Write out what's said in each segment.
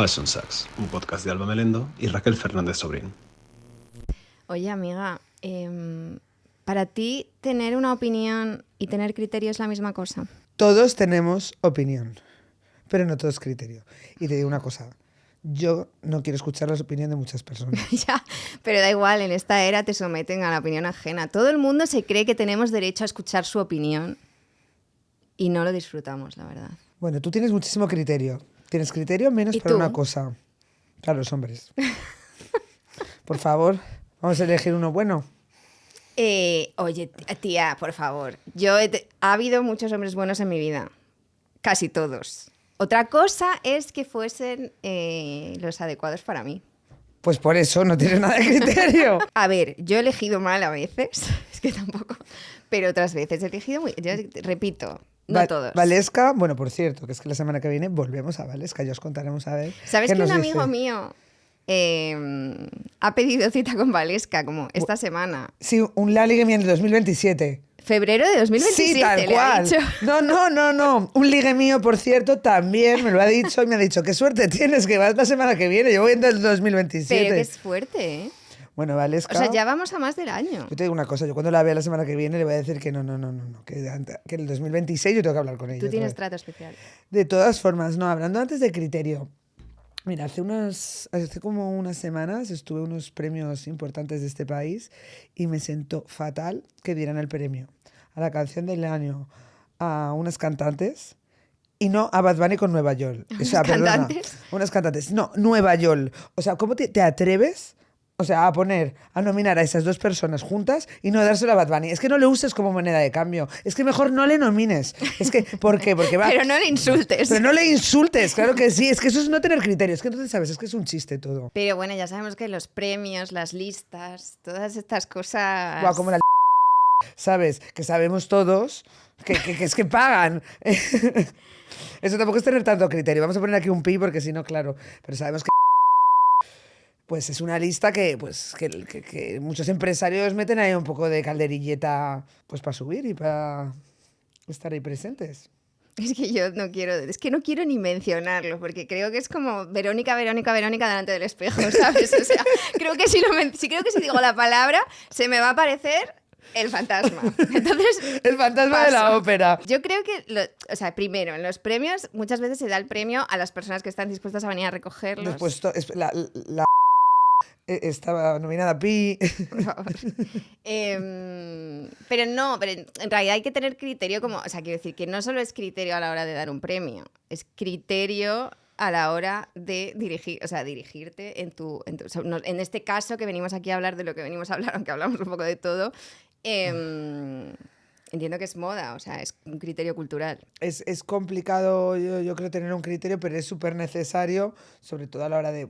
Fashion Sacks, un podcast de Alba Melendo y Raquel Fernández Sobrín. Oye, amiga, ¿para ti tener una opinión y tener criterio es la misma cosa? Todos tenemos opinión, pero no todo es criterio. Y te digo una cosa, yo no quiero escuchar las opiniones de muchas personas. Ya, pero da igual, en esta era te someten a la opinión ajena. Todo el mundo se cree que tenemos derecho a escuchar su opinión y no lo disfrutamos, la verdad. Bueno, tú tienes muchísimo criterio. Tienes criterio menos ¿Y para tú? una cosa. Para los hombres. Por favor, vamos a elegir uno bueno. Oye, tía, por favor. Ha habido muchos hombres buenos en mi vida. Casi todos. Otra cosa es que fuesen los adecuados para mí. Pues por eso no tienes nada de criterio. A ver, yo he elegido mal a veces, es que tampoco, pero otras veces he elegido muy... Yo repito, no todos. Valesca, bueno, por cierto, que es que la semana que viene volvemos a Valesca, ya os contaremos a ver. ¿Sabes qué que un nos amigo dice. mío ha pedido cita con Valesca como esta semana? Sí, un Lali Miel de 2027. Febrero de 2027, Sí, tal le ha cual. dicho. No. Un ligue mío, por cierto, también me lo ha dicho y me ha dicho, qué suerte tienes que vas la semana que viene, yo voy en el 2027. Pero que es fuerte, ¿eh? Bueno, Valesca... O sea, ya vamos a más del año. Yo te digo una cosa, yo cuando la vea la semana que viene le voy a decir que no, que en el 2026 yo tengo que hablar con ella. Tú tienes otra vez. trato especial. De todas formas, no, hablando antes de criterio. Mira, hace como unas semanas estuve en unos premios importantes de este país y me sentó fatal que dieran el premio a la canción del año a unas cantantes y no a Bad Bunny con Nueva York. O sea, perdona, cantantes? unas cantantes. No, Nueva York. O sea, ¿cómo te atreves? O sea, a nominar a esas dos personas juntas y no dárselo a Bad Bunny. Es que no le uses como moneda de cambio. Es que mejor no le nomines. Es que, ¿por qué? Porque va... Pero no le insultes. Pero no le insultes, claro que sí. Es que eso es no tener criterio. Es que entonces, ¿sabes? Es que es un chiste todo. Pero bueno, ya sabemos que los premios, las listas, todas estas cosas... Guau, como la ¿sabes? Que sabemos todos que es que pagan. Eso tampoco es tener tanto criterio. Vamos a poner aquí un pi porque si no, claro. Pero sabemos que pues es una lista que muchos empresarios meten ahí un poco de calderilleta pues para subir y para estar ahí presentes. Es que yo no quiero ni mencionarlo, porque creo que es como Verónica delante del espejo, ¿sabes? O sea, creo que si digo la palabra, se me va a aparecer el fantasma. Entonces, El fantasma de la ópera. Yo creo que, primero, en los premios muchas veces se da el premio a las personas que están dispuestas a venir a recogerlos. Después la estaba nominada Pi. Por favor. Pero en realidad hay que tener criterio como... O sea, quiero decir que no solo es criterio a la hora de dar un premio, es criterio a la hora de dirigirte en este caso que venimos aquí a hablar de lo que venimos a hablar, aunque hablamos un poco de todo, entiendo que es moda, o sea, es un criterio cultural. Es complicado, yo creo, tener un criterio, pero es súper necesario, sobre todo a la hora de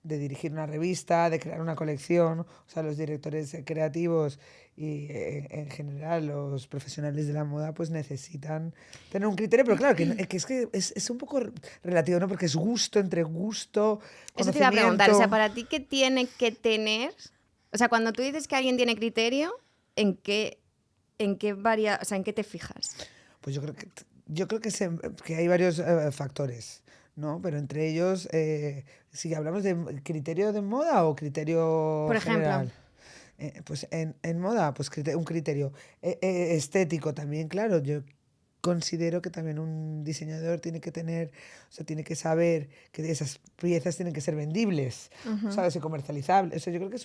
dirigir una revista, de crear una colección. O sea, los directores creativos y en general los profesionales de la moda pues necesitan tener un criterio, pero claro, que es un poco relativo, ¿no? Porque es gusto entre gusto, Eso te iba a conocimiento. preguntar, o sea, para ti, ¿qué tiene que tener? O sea, cuando tú dices que alguien tiene criterio, ¿en qué te fijas? Pues yo creo que hay varios factores, ¿no? Pero entre ellos, si hablamos de criterio de moda o criterio Por ejemplo. general. Pues en moda, pues un criterio estético también, claro. Yo considero que también un diseñador tiene que saber que esas piezas tienen que ser vendibles, ¿sabes? Y comercializables. O sea, yo creo que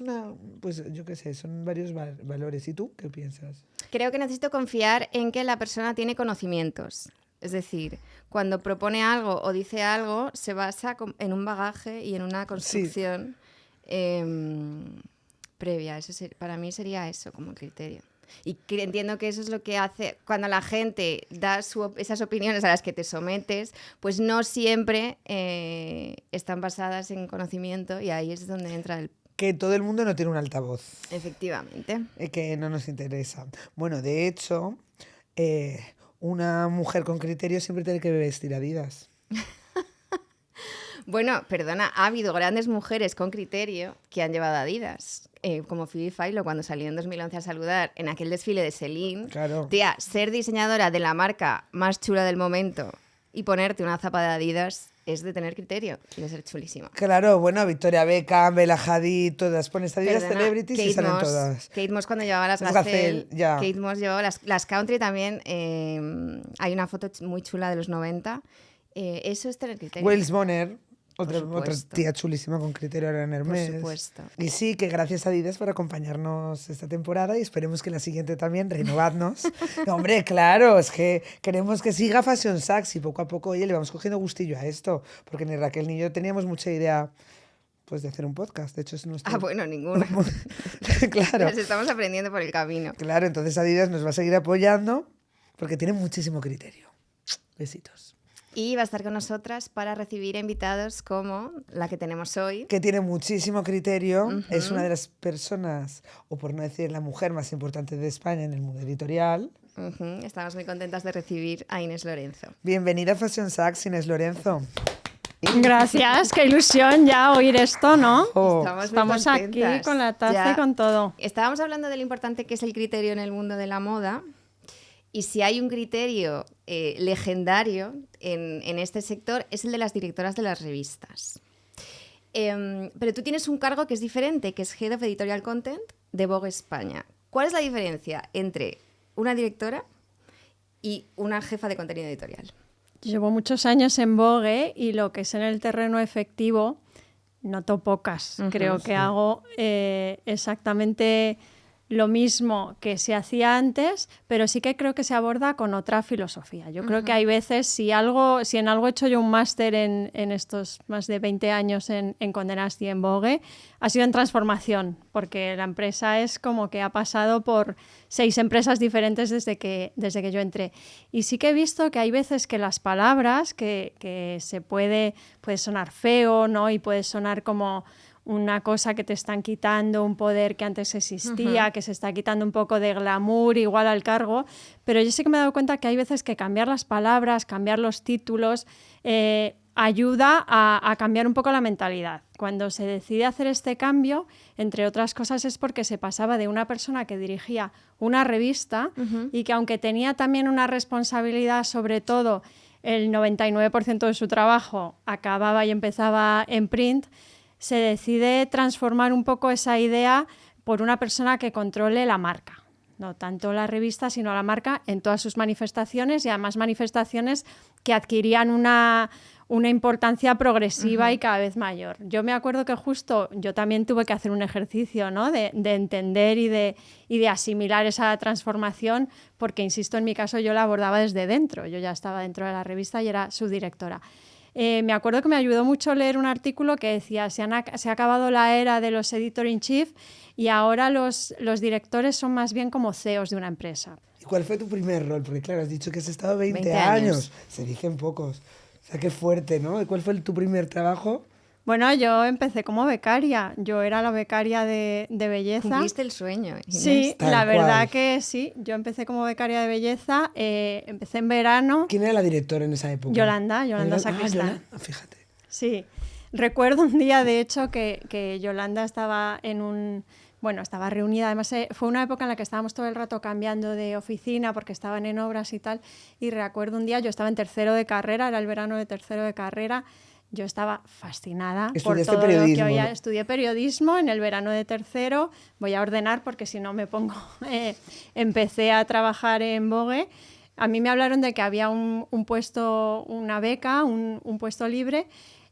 pues yo qué sé, son varios valores. ¿Y tú qué piensas? Creo que necesito confiar en que la persona tiene conocimientos. Es decir, cuando propone algo o dice algo, se basa en un bagaje y en una construcción previa. Para mí sería eso como criterio. Y entiendo que eso es lo que hace cuando la gente da esas opiniones a las que te sometes, pues no siempre están basadas en conocimiento y ahí es donde entra el... Que todo el mundo no tiene un altavoz. Efectivamente. Que no nos interesa. Bueno, de hecho, una mujer con criterio siempre tiene que vestir Adidas. Bueno, perdona, ha habido grandes mujeres con criterio que han llevado Adidas. Como Phoebe Philo cuando salió en 2011 a saludar en aquel desfile de Celine. Claro. Tía, ser diseñadora de la marca más chula del momento y ponerte una zapa de Adidas es de tener criterio y de ser chulísima. Claro, bueno, Victoria Beckham, Bella Hadid, todas. Pones Adidas Perdona, Celebrities y salen todas. Kate Moss cuando llevaba las Las Gazelle, Gazelle, ya. Kate Moss llevaba las Country también. Hay una foto muy chula de los 90. Eso es tener criterio. Wales Bonner, otra supuesto. tía chulísima con criterio ahora en Hermès. Por supuesto. Y sí, que gracias a Adidas por acompañarnos esta temporada y esperemos que la siguiente también, renovadnos. No, hombre, claro, es que queremos que siga Fashion Sax y poco a poco, oye, le vamos cogiendo gustillo a esto, porque ni Raquel ni yo teníamos mucha idea pues de hacer un podcast. De hecho, es nuestro... Bueno, ninguna. Claro. Nos estamos aprendiendo por el camino. Claro, entonces Adidas nos va a seguir apoyando porque tiene muchísimo criterio. Besitos. Y va a estar con nosotras para recibir a invitados como la que tenemos hoy. Que tiene muchísimo criterio, es una de las personas, o por no decir la mujer más importante de España en el mundo editorial. Estamos muy contentas de recibir a Inés Lorenzo. Bienvenida a Fashion Sax, Inés Lorenzo. Gracias, qué ilusión ya oír esto, ¿no? Oh, Estamos muy aquí contentas. con la taza Ya y con todo. Estábamos hablando de lo importante que es el criterio en el mundo de la moda. Y si hay un criterio legendario en este sector, es el de las directoras de las revistas. Pero tú tienes un cargo que es diferente, que es Head of Editorial Content de Vogue España. ¿Cuál es la diferencia entre una directora y una jefa de contenido editorial? Llevo muchos años en Vogue y lo que es en el terreno efectivo, noto pocas. Creo que hago exactamente lo mismo que se hacía antes, pero sí que creo que se aborda con otra filosofía. Yo creo que hay veces, si en algo he hecho yo un máster en estos más de 20 años en Condé Nast y en Vogue, ha sido en transformación, porque la empresa es como que ha pasado por 6 empresas diferentes desde que yo entré. Y sí que he visto que hay veces que las palabras, que se puede sonar feo, ¿no? Y puede sonar como una cosa que te están quitando, un poder que antes existía, que se está quitando un poco de glamour igual al cargo, pero yo sí que me he dado cuenta que hay veces que cambiar las palabras, cambiar los títulos, ayuda a cambiar un poco la mentalidad. Cuando se decide hacer este cambio, entre otras cosas, es porque se pasaba de una persona que dirigía una revista y que aunque tenía también una responsabilidad, sobre todo el 99% de su trabajo acababa y empezaba en print, se decide transformar un poco esa idea por una persona que controle la marca. No tanto la revista, sino la marca en todas sus manifestaciones y además manifestaciones que adquirían una importancia progresiva y cada vez mayor. Yo me acuerdo que justo yo también tuve que hacer un ejercicio, ¿no? de entender y de asimilar esa transformación, porque, insisto, en mi caso yo la abordaba desde dentro. Yo ya estaba dentro de la revista y era su directora. Me acuerdo que me ayudó mucho leer un artículo que decía se ha acabado la era de los editor-in-chief y ahora los directores son más bien como CEOs de una empresa. ¿Y cuál fue tu primer rol? Porque claro, has dicho que has estado 20 años. Se dicen pocos. O sea, qué fuerte, ¿no? ¿Y cuál fue tu primer trabajo? Bueno, yo empecé como becaria. Yo era la becaria de belleza. Cumpliste el sueño, Inés. Sí, Tal la verdad cual. que sí. Yo empecé como becaria de belleza. Empecé en verano. ¿Quién era la directora en esa época? Yolanda Sacristán. Yolanda, fíjate. Sí. Recuerdo un día, de hecho, que Yolanda estaba estaba reunida. Además, fue una época en la que estábamos todo el rato cambiando de oficina porque estaban en obras y tal. Y recuerdo un día, yo estaba en tercero de carrera, era el verano de tercero de carrera. Yo estaba fascinada por todo lo que oía. ¿No? Estudié periodismo en el verano de tercero. Voy a ordenar porque si no me pongo... empecé a trabajar en Vogue. A mí me hablaron de que había un puesto, una beca, un puesto libre.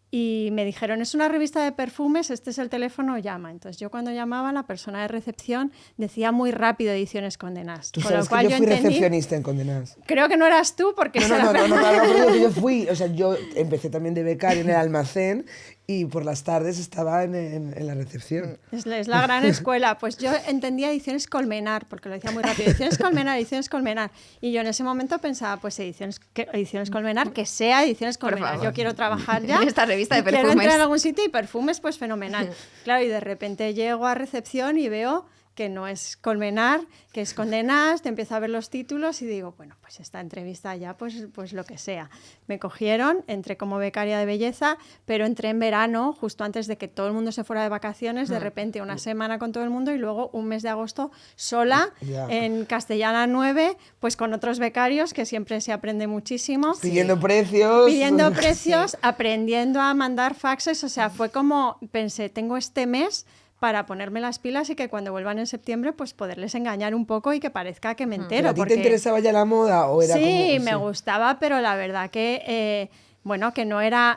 Y me dijeron, es una revista de perfumes, este es el teléfono, llama. Entonces yo cuando llamaba, la persona de recepción decía muy rápido Ediciones Condé Nast. Tú sabes que yo fui recepcionista en Condé Nast. Creo que no eras tú porque... No, yo fui, o sea, yo empecé también de becario en el almacén y por las tardes estaba en la recepción. Es la gran escuela. Pues yo entendía Ediciones Colmenar, porque lo decía muy rápido. Ediciones Colmenar. Y yo en ese momento pensaba, pues Ediciones Colmenar, que sea Ediciones Colmenar. Yo quiero trabajar ya en esta revista de perfumes. Quiero entrar en algún sitio y perfumes, pues fenomenal. Claro, y de repente llego a recepción y veo que no es Colmenar, que es Condé Nast, te empiezo a ver los títulos y digo, bueno, pues esta entrevista ya, pues lo que sea. Me cogieron, entré como becaria de belleza, pero entré en verano, justo antes de que todo el mundo se fuera de vacaciones, de repente una semana con todo el mundo y luego un mes de agosto sola, en Castellana 9, pues con otros becarios, que siempre se aprende muchísimo. Pidiendo precios. Pidiendo precios, aprendiendo a mandar faxes, o sea, fue como, pensé, tengo este mes para ponerme las pilas y que cuando vuelvan en septiembre pues poderles engañar un poco y que parezca que me entero. ¿A ti te interesaba ya la moda o era sí, como...? me gustaba, pero la verdad que, bueno, que no era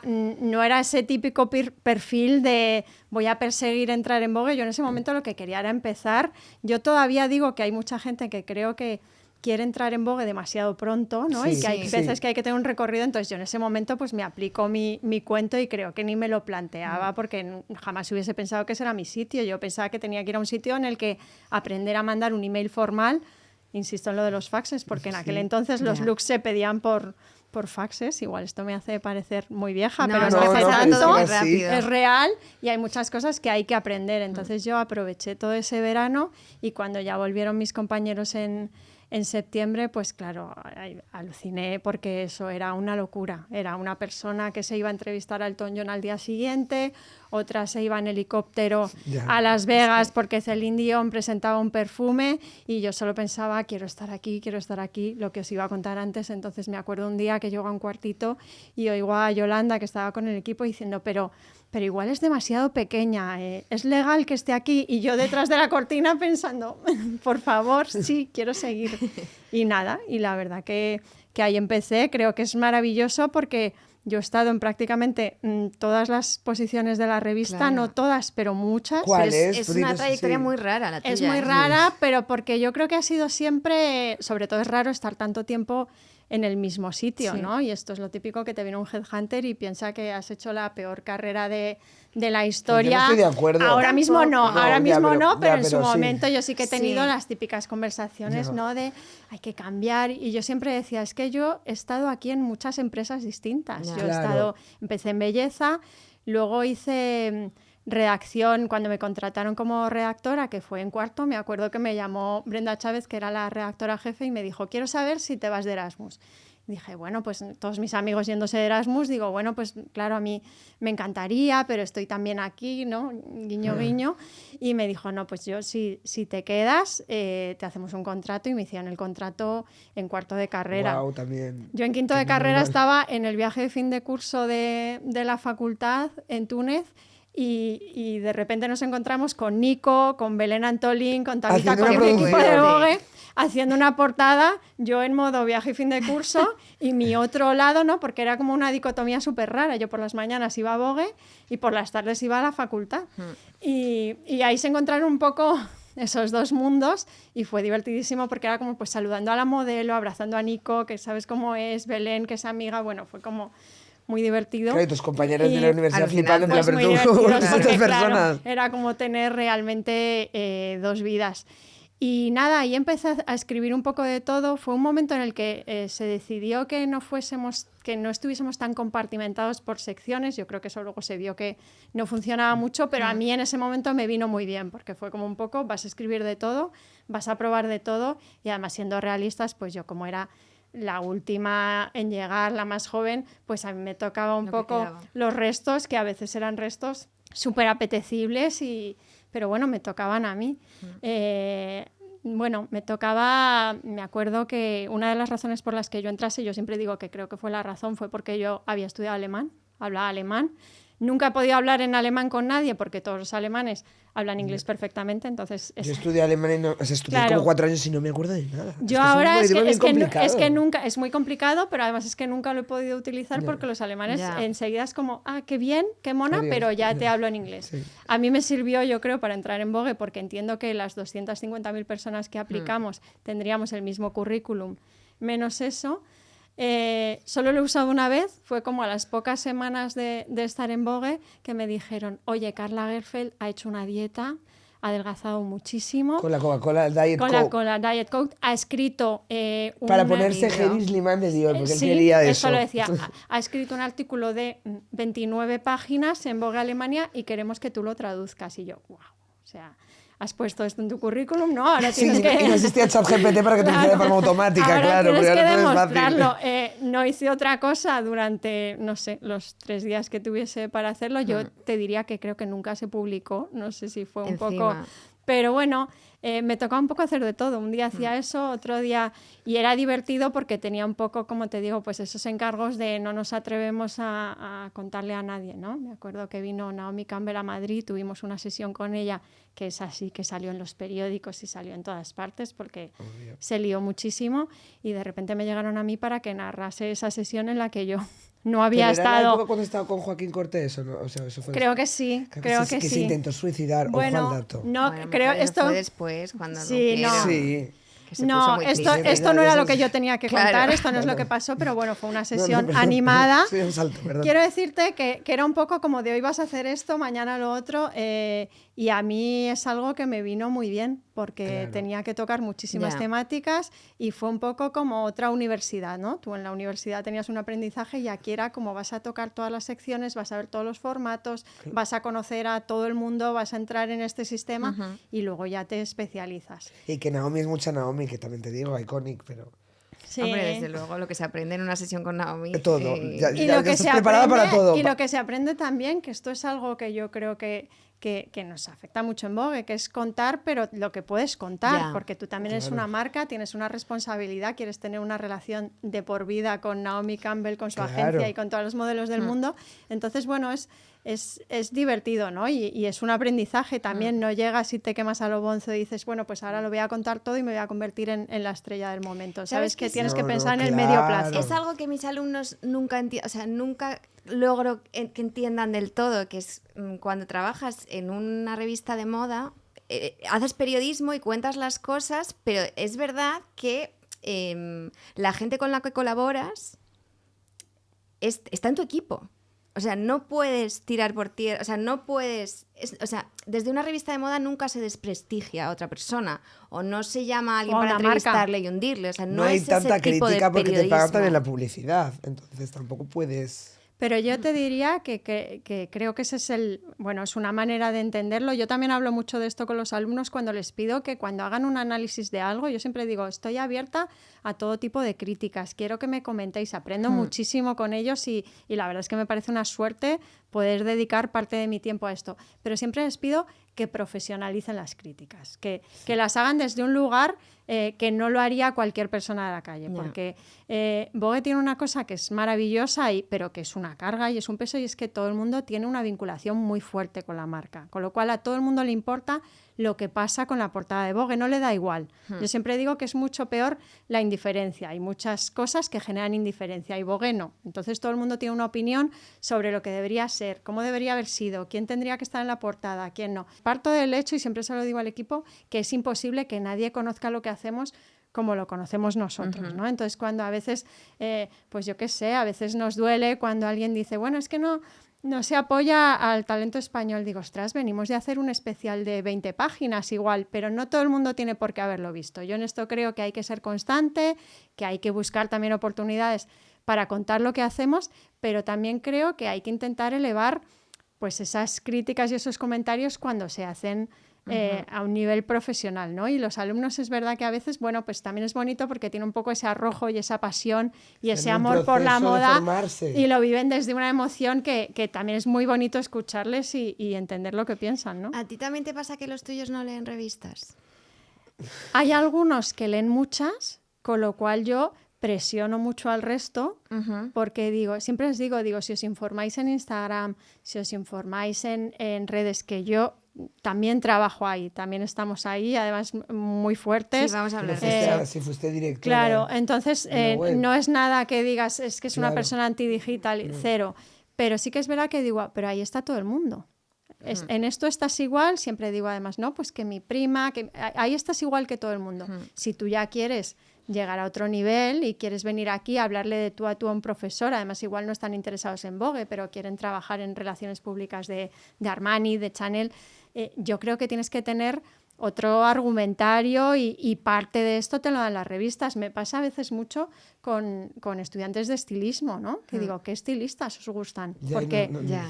ese típico perfil de voy a perseguir entrar en Vogue. Yo en ese momento lo que quería era empezar. Yo todavía digo que hay mucha gente que creo que quiere entrar en Vogue demasiado pronto, ¿no? Sí, y que hay veces que hay que tener un recorrido, entonces yo en ese momento pues me aplico mi cuento y creo que ni me lo planteaba porque jamás hubiese pensado que ese era mi sitio. Yo pensaba que tenía que ir a un sitio en el que aprender a mandar un email formal, insisto en lo de los faxes, porque en aquel entonces los looks se pedían por faxes, igual esto me hace parecer muy vieja, pero es que pasa tanto, es real y hay muchas cosas que hay que aprender. Entonces yo aproveché todo ese verano y cuando ya volvieron mis compañeros en septiembre, pues claro, aluciné porque eso era una locura. Era una persona que se iba a entrevistar a Elton John al día siguiente, otra se iba en helicóptero a Las Vegas porque Celine Dion presentaba un perfume y yo solo pensaba, quiero estar aquí, lo que os iba a contar antes. Entonces me acuerdo un día que llego a un cuartito y oigo a Yolanda, que estaba con el equipo, diciendo, pero igual es demasiado pequeña, ¿es legal que esté aquí? Y yo detrás de la cortina pensando, por favor, sí, quiero seguir. Y nada, y la verdad que ahí empecé. Creo que es maravilloso porque yo he estado en prácticamente todas las posiciones de la revista, no todas, pero muchas. ¿Cuál es una trayectoria muy rara la tuya. Es muy rara, pero porque yo creo que ha sido siempre, sobre todo es raro estar tanto tiempo en el mismo sitio, ¿no? Y esto es lo típico que te viene un headhunter y piensa que has hecho la peor carrera de la historia. Pues yo no estoy de acuerdo. Ahora mismo no, pero en su momento yo sí que he tenido Sí. las típicas conversaciones, ¿no? De hay que cambiar. Y yo siempre decía, es que yo he estado aquí en muchas empresas distintas. Ya. Yo he estado, empecé en belleza, luego hice redacción cuando me contrataron como redactora, que fue en cuarto. Me acuerdo que me llamó Brenda Chávez, que era la redactora jefe, y me dijo, quiero saber si te vas de Erasmus. Dije, bueno, pues todos mis amigos yéndose de Erasmus, digo, bueno, pues claro, a mí me encantaría, pero estoy también aquí, ¿no? Guiño, guiño. Y me dijo, no, pues yo, si te quedas, te hacemos un contrato. Y me hicieron el contrato en cuarto de carrera. Wow, también. Yo en quinto de carrera estaba en el viaje de fin de curso de la facultad en Túnez. Y de repente nos encontramos con Nico, con Belén Antolín, con Tabita, con el equipo de Vogue, haciendo una portada, yo en modo viaje y fin de curso, y mi otro lado, ¿no? Porque era como una dicotomía súper rara. Yo por las mañanas iba a Vogue y por las tardes iba a la facultad. Y ahí se encontraron un poco esos dos mundos y fue divertidísimo porque era como pues saludando a la modelo, abrazando a Nico, que sabes cómo es, Belén, que es amiga, bueno, fue como muy divertido. Claro, y tus compañeros de la universidad flipando en la pues muy apertura con divertido, estas porque, personas. claro, era como tener realmente dos vidas. Y nada, ahí empecé a escribir un poco de todo. Fue un momento en el que se decidió que no estuviésemos tan compartimentados por secciones. Yo creo que eso luego se vio que no funcionaba mucho, pero a mí en ese momento me vino muy bien, porque fue como un poco, vas a escribir de todo, vas a probar de todo, y además siendo realistas, pues yo como era la última en llegar, la más joven, pues a mí me tocaba un poco los restos, que a veces eran restos súper apetecibles, pero bueno, me tocaban a mí. Bueno, me tocaba, me acuerdo que una de las razones por las que yo entrase, yo siempre digo que creo que fue la razón, fue porque yo había estudiado alemán, hablaba alemán. Nunca he podido hablar en alemán con nadie porque todos los alemanes hablan inglés perfectamente, entonces... Yo estudié alemán y estudié como 4 años y no me acuerdo de nada. Yo ahora es que nunca, es muy complicado, pero además es que nunca lo he podido utilizar porque los alemanes enseguida es como, qué bien, qué mona, pero ya te hablo en inglés. Sí. A mí me sirvió, yo creo, para entrar en Vogue porque entiendo que las 250.000 personas que aplicamos tendríamos el mismo currículum, menos eso. Solo lo he usado una vez, fue como a las pocas semanas de estar en Vogue que me dijeron, oye, Karla Lagerfeld ha hecho una dieta, ha adelgazado muchísimo. Con la Coca-Cola Diet Coke. Con la Coca-Cola Diet Coke. Ha escrito para ponerse Heavy Slimane de Dior, porque él quería eso. Eso lo decía. Ha escrito un artículo de 29 páginas en Vogue Alemania y queremos que tú lo traduzcas. Y yo, wow. O sea, has puesto esto en tu currículum, ¿no? Ahora Sí, tienes que... y no existía ChatGPT para que te lo hiciera de forma automática, ahora claro. tienes Pero que ahora todo es demostrarlo. fácil. No hice otra cosa durante, no sé, los 3 días que tuviese para hacerlo. Yo te diría que creo que nunca se publicó. No sé si fue un poco... Encima. Pero bueno, me tocaba un poco hacer de todo. Un día hacía eso, otro día... Y era divertido porque tenía un poco, como te digo, pues esos encargos de no nos atrevemos a contarle a nadie, ¿no? Me acuerdo que vino Naomi Campbell a Madrid, tuvimos una sesión con ella, que es así, que salió en los periódicos y salió en todas partes porque se lió muchísimo. Y de repente me llegaron a mí para que narrase esa sesión en la que yo no había ¿Pero era la estado... época cuando estaba con Joaquín Cortés o no? O sea, eso fue Creo que sí, creo que que se sí. intentó suicidar, Bueno, ojo al dato. no, Bueno, creo eso esto... fue después, cuando Sí, no. rompieron, Sí. que se puso No, muy esto triste. no era lo que yo tenía que Claro. contar, esto no es lo Claro. que pasó, pero bueno, fue una No, sesión perdón, animada. sí, un salto, perdón. Quiero decirte que era un poco como de hoy vas a hacer esto, mañana lo otro, y a mí es algo que me vino muy bien, porque Claro. tenía que tocar muchísimas Ya. temáticas y fue un poco como otra universidad, ¿no? Tú en la universidad tenías un aprendizaje y aquí era como vas a tocar todas las secciones, vas a ver todos los formatos, vas a conocer a todo el mundo, vas a entrar en este sistema y luego ya te especializas. Y que Naomi es mucha Naomi, que también te digo, iconic, pero... Sí. Hombre, desde luego, lo que se aprende en una sesión con Naomi. Todo. Ya Y lo que estás se preparada aprende, para todo. y lo que se aprende también, que esto es algo que yo creo que nos afecta mucho en Vogue, que es contar, pero lo que puedes contar, Ya. porque tú también eres una marca, tienes una responsabilidad, quieres tener una relación de por vida con Naomi Campbell, con su Claro. agencia y con todos los modelos del mundo. Entonces, bueno, es divertido, ¿no? Y es un aprendizaje también. No llegas y te quemas a lo bonzo y dices, bueno, pues ahora lo voy a contar todo y me voy a convertir en la estrella del momento. ¿Sabes Sabes que qué? tienes No, que no, pensar en el claro. medio plazo. Es algo que mis alumnos nunca entienden, o sea, nunca logro que entiendan del todo, que es cuando trabajas en una revista de moda, haces periodismo y cuentas las cosas, pero es verdad que la gente con la que colaboras está en tu equipo. O sea, no puedes tirar por tierra, o sea, no puedes... o sea, desde una revista de moda nunca se desprestigia a otra persona o no se llama a alguien O a para una marca. entrevistarle y hundirle. O sea, No no hay es tanta ese tipo crítica de porque te pagan también periodismo. la publicidad. Entonces tampoco puedes... Pero yo te diría que creo que ese es es una manera de entenderlo. Yo también hablo mucho de esto con los alumnos cuando les pido que cuando hagan un análisis de algo, yo siempre digo, estoy abierta a todo tipo de críticas, quiero que me comentéis, aprendo muchísimo con ellos y la verdad es que me parece una suerte poder dedicar parte de mi tiempo a esto. Pero siempre les pido que profesionalicen las críticas, que las hagan desde un lugar que no lo haría cualquier persona de la calle, No. porque Vogue tiene una cosa que es maravillosa, pero que es una carga y es un peso, y es que todo el mundo tiene una vinculación muy fuerte con la marca, con lo cual a todo el mundo le importa lo que pasa con la portada de Vogue, no le da igual. Yo siempre digo que es mucho peor la indiferencia, hay muchas cosas que generan indiferencia y Vogue no. Entonces todo el mundo tiene una opinión sobre lo que debería ser, cómo debería haber sido, quién tendría que estar en la portada, quién no. Parto del hecho, y siempre se lo digo al equipo, que es imposible que nadie conozca lo que hacemos como lo conocemos nosotros, ¿no? Entonces cuando a veces, pues yo qué sé, a veces nos duele cuando alguien dice, bueno, es que no se apoya al talento español. Digo, ostras, venimos de hacer un especial de 20 páginas igual, pero no todo el mundo tiene por qué haberlo visto. Yo en esto creo que hay que ser constante, que hay que buscar también oportunidades para contar lo que hacemos, pero también creo que hay que intentar elevar pues esas críticas y esos comentarios cuando se hacen a un nivel profesional, ¿no? Y los alumnos es verdad que a veces, bueno, pues también es bonito porque tiene un poco ese arrojo y esa pasión y ese En un amor por la proceso de moda formarse. y lo viven desde una emoción que también es muy bonito escucharles y entender lo que piensan, ¿no? ¿A ti también te pasa que los tuyos no leen revistas? Hay algunos que leen muchas, con lo cual yo presiono mucho al resto porque siempre les digo, si os informáis en Instagram, si os informáis en redes, que yo también trabajo ahí, también estamos ahí, además muy fuertes. Sí, vamos a hablar Pero de eso. si fuiste directora... Claro, entonces en la web. no es nada que digas, es que es una Claro. persona antidigital, cero. Pero sí que es verdad que digo, pero ahí está todo el mundo. En esto estás igual, siempre digo además, no, pues que mi prima, que ahí estás igual que todo el mundo. Si tú ya quieres llegar a otro nivel y quieres venir aquí a hablarle de tú a tú a un profesor, además igual no están interesados en Vogue, pero quieren trabajar en relaciones públicas de Armani, de Chanel, yo creo que tienes que tener otro argumentario y parte de esto te lo dan las revistas. Me pasa a veces mucho con estudiantes de estilismo, ¿no? Que digo, ¿qué estilistas os gustan? Ya, Porque no, ya.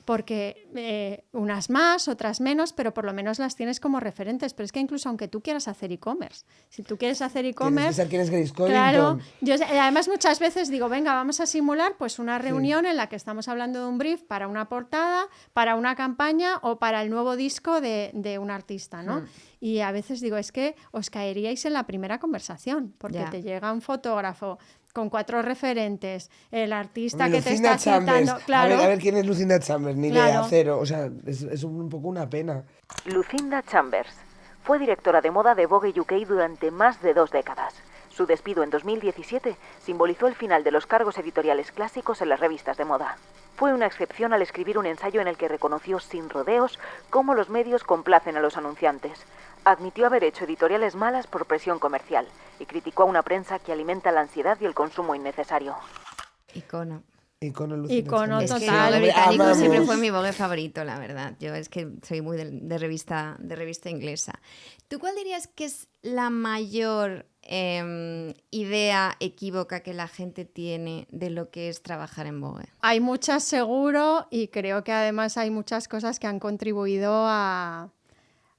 porque unas más, otras menos, pero por lo menos las tienes como referentes. Pero es que incluso aunque tú quieras hacer e-commerce, si tú quieres hacer e-commerce... Tienes que ser quién es Grace Coddington. Claro, yo además muchas veces digo, venga, vamos a simular pues una reunión en la que estamos hablando de un brief para una portada, para una campaña o para el nuevo disco de un artista, ¿no? Y a veces digo, es que os caeríais en la primera conversación, porque te llega un fotógrafo con 4 referentes, el artista Hombre, que te Lucinda está Chambers. citando... Claro, A ver quién es Lucinda Chambers, ni Claro. idea, cero. O sea, es un poco una pena. Lucinda Chambers fue directora de moda de Vogue UK durante más de 2 décadas. Su despido en 2017 simbolizó el final de los cargos editoriales clásicos en las revistas de moda. Fue una excepción al escribir un ensayo en el que reconoció sin rodeos cómo los medios complacen a los anunciantes. Admitió haber hecho editoriales malas por presión comercial y criticó a una prensa que alimenta la ansiedad y el consumo innecesario. Icono. Icono Lucinda Icono Chambers. Es que el total. Vogue británico Amamos. siempre fue mi Vogue favorito, la verdad. Yo es que soy muy de revista inglesa. ¿Tú cuál dirías que es la mayor idea equívoca que la gente tiene de lo que es trabajar en Vogue? hay muchas seguro y creo que además hay muchas cosas que han contribuido a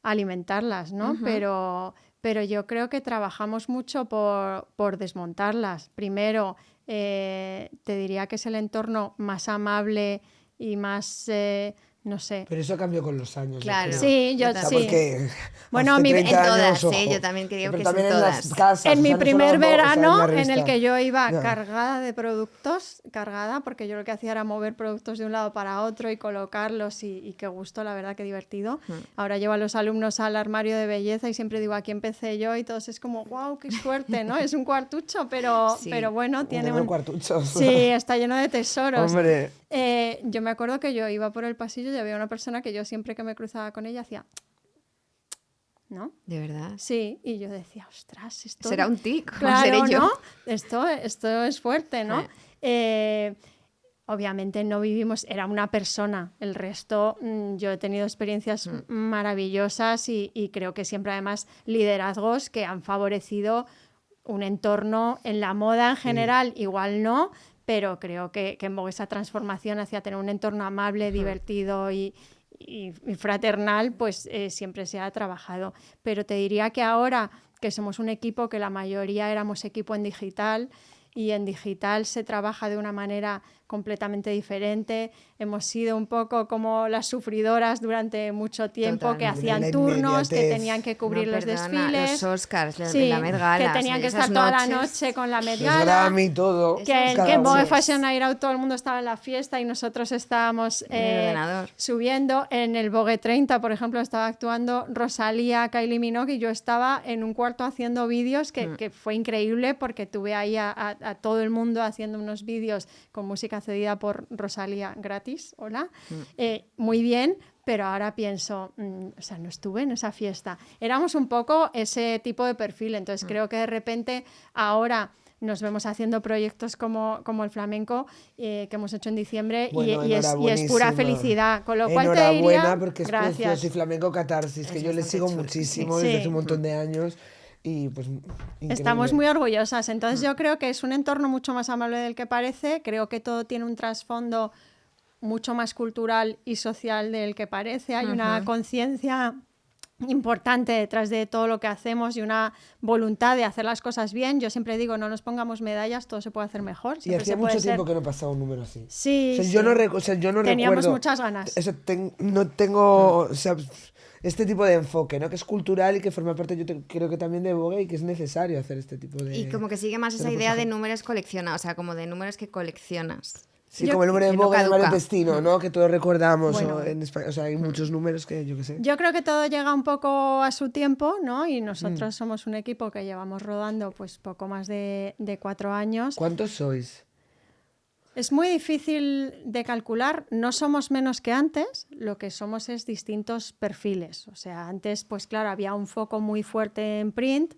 alimentarlas, ¿no? Pero yo creo que trabajamos mucho por desmontarlas. Primero, te diría que es el entorno más amable y más, no sé. Pero eso cambió con los años. Claro. creo. Sí, yo O sea, sí. porque Bueno, hace mi- 30 en todas, años, ojo. yo también creo Pero que también en en todas. las casas. En o mi sea, no primer solo en verano, la en el revista. que yo iba Ya. cargada de productos, porque yo lo que hacía era mover productos de un lado para otro y colocarlos y qué gusto, la verdad, qué divertido. Ahora llevo a los alumnos al armario de belleza y siempre digo, aquí empecé yo y todos es como, wow, qué suerte, ¿no? Es un cuartucho, pero bueno, tiene Lleno de un... cuartuchos. Sí, está lleno de tesoros. Hombre, Yo me acuerdo que yo iba por el pasillo y había una persona que yo siempre que me cruzaba con ella hacía... ¿No? ¿De verdad? Sí, y yo decía, ostras, esto... Será un tic, o Claro, seré yo. ¿no? Esto es fuerte, ¿no? Obviamente no vivimos, era una persona, el resto yo he tenido experiencias maravillosas y creo que siempre además liderazgos que han favorecido un entorno en la moda en general, igual no, pero creo que en Vogue esa transformación hacia tener un entorno amable, divertido y fraternal, pues siempre se ha trabajado. Pero te diría que ahora que somos un equipo, que la mayoría éramos equipo en digital, y en digital se trabaja de una manera completamente diferente. Hemos sido un poco como las sufridoras durante mucho tiempo, Totalmente. que hacían La turnos, que inmediatez. tenían que cubrir No, los perdona, desfiles. los Oscars, Sí, la Met Gala, que tenían que esas estar toda la noches. noche con la Met los Gala. Grammy, todo. Que cada en Vogue uno. Fashion Night Out todo el mundo estaba en la fiesta y nosotros estábamos En el ordenador. subiendo. En el Vogue 30, por ejemplo, estaba actuando Rosalía, Kylie Minogue y yo estaba en un cuarto haciendo vídeos que fue increíble porque tuve ahí a todo el mundo haciendo unos vídeos con música cedida por Rosalía gratis, hola, muy bien. Pero ahora pienso, o sea, no estuve en esa fiesta. Éramos un poco ese tipo de perfil, entonces creo que de repente ahora nos vemos haciendo proyectos como el flamenco que hemos hecho en diciembre Bueno, y es pura enhorabuenísima. felicidad. Con lo cual te Enhorabuena, diría, porque es gracias. precioso y flamenco catarsis, que Es yo le bastante sigo chulo, muchísimo sí. desde Sí. hace un montón de años y pues Estamos increíble. muy orgullosas. Entonces yo creo que es un entorno mucho más amable del que parece. Creo que todo tiene un trasfondo mucho más cultural y social del que parece. Hay una conciencia importante detrás de todo lo que hacemos y una voluntad de hacer las cosas bien. Yo siempre digo, no nos pongamos medallas, todo se puede hacer mejor. Y Siempre hacía se puede mucho ser... tiempo que no pasaba un número así. Sí, O sea, sí. yo no Teníamos recuerdo. muchas ganas. Eso no tengo, o sea, este tipo de enfoque, ¿no? Que es cultural y que forma parte, creo que también de Vogue y que es necesario hacer este tipo de. Y como que sigue más esa de idea de reportaje. números coleccionados, o sea, como de números que coleccionas. Sí, Yo- como el número de que no Vogue de Mario caduca. Testino, ¿no? Que todos recordamos. Bueno. O en España, o sea, hay muchos números que yo qué sé. Yo creo que todo llega un poco a su tiempo, ¿no? Y nosotros somos un equipo que llevamos rodando pues poco más de 4 años. ¿Cuántos sois? Es muy difícil de calcular, no somos menos que antes, lo que somos es distintos perfiles. O sea, antes, pues claro, había un foco muy fuerte en print,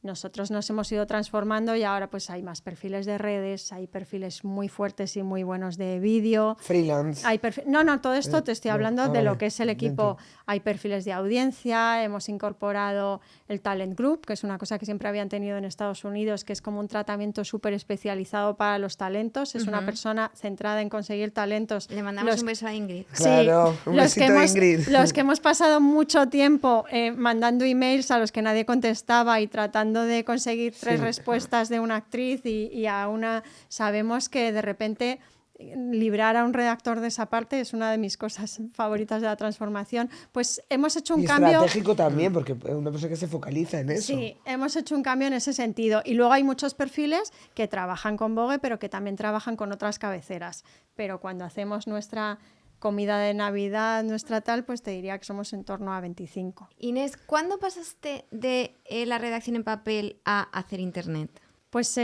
nosotros nos hemos ido transformando y ahora pues hay más perfiles de redes, hay perfiles muy fuertes y muy buenos de vídeo. Freelance. No, todo esto te estoy hablando de lo vale. que es el equipo. Hay perfiles de audiencia, hemos incorporado el Talent Group, que es una cosa que siempre habían tenido en Estados Unidos, que es como un tratamiento súper especializado para los talentos. Es una persona centrada en conseguir talentos. Le mandamos un beso a Ingrid. Claro, un besito de Ingrid. Los que hemos pasado mucho tiempo mandando emails a los que nadie contestaba y tratando de conseguir 3 respuestas de una actriz y a una... Sabemos que de repente librar a un redactor de esa parte es una de mis cosas favoritas de la transformación. Pues hemos hecho un cambio... estratégico también, porque una persona que se focaliza en eso. Sí, hemos hecho un cambio en ese sentido. Y luego hay muchos perfiles que trabajan con Vogue, pero que también trabajan con otras cabeceras. Pero cuando hacemos nuestra comida de Navidad, nuestra tal, pues te diría que somos en torno a 25. Inés, ¿cuándo pasaste de la redacción en papel a hacer internet? Pues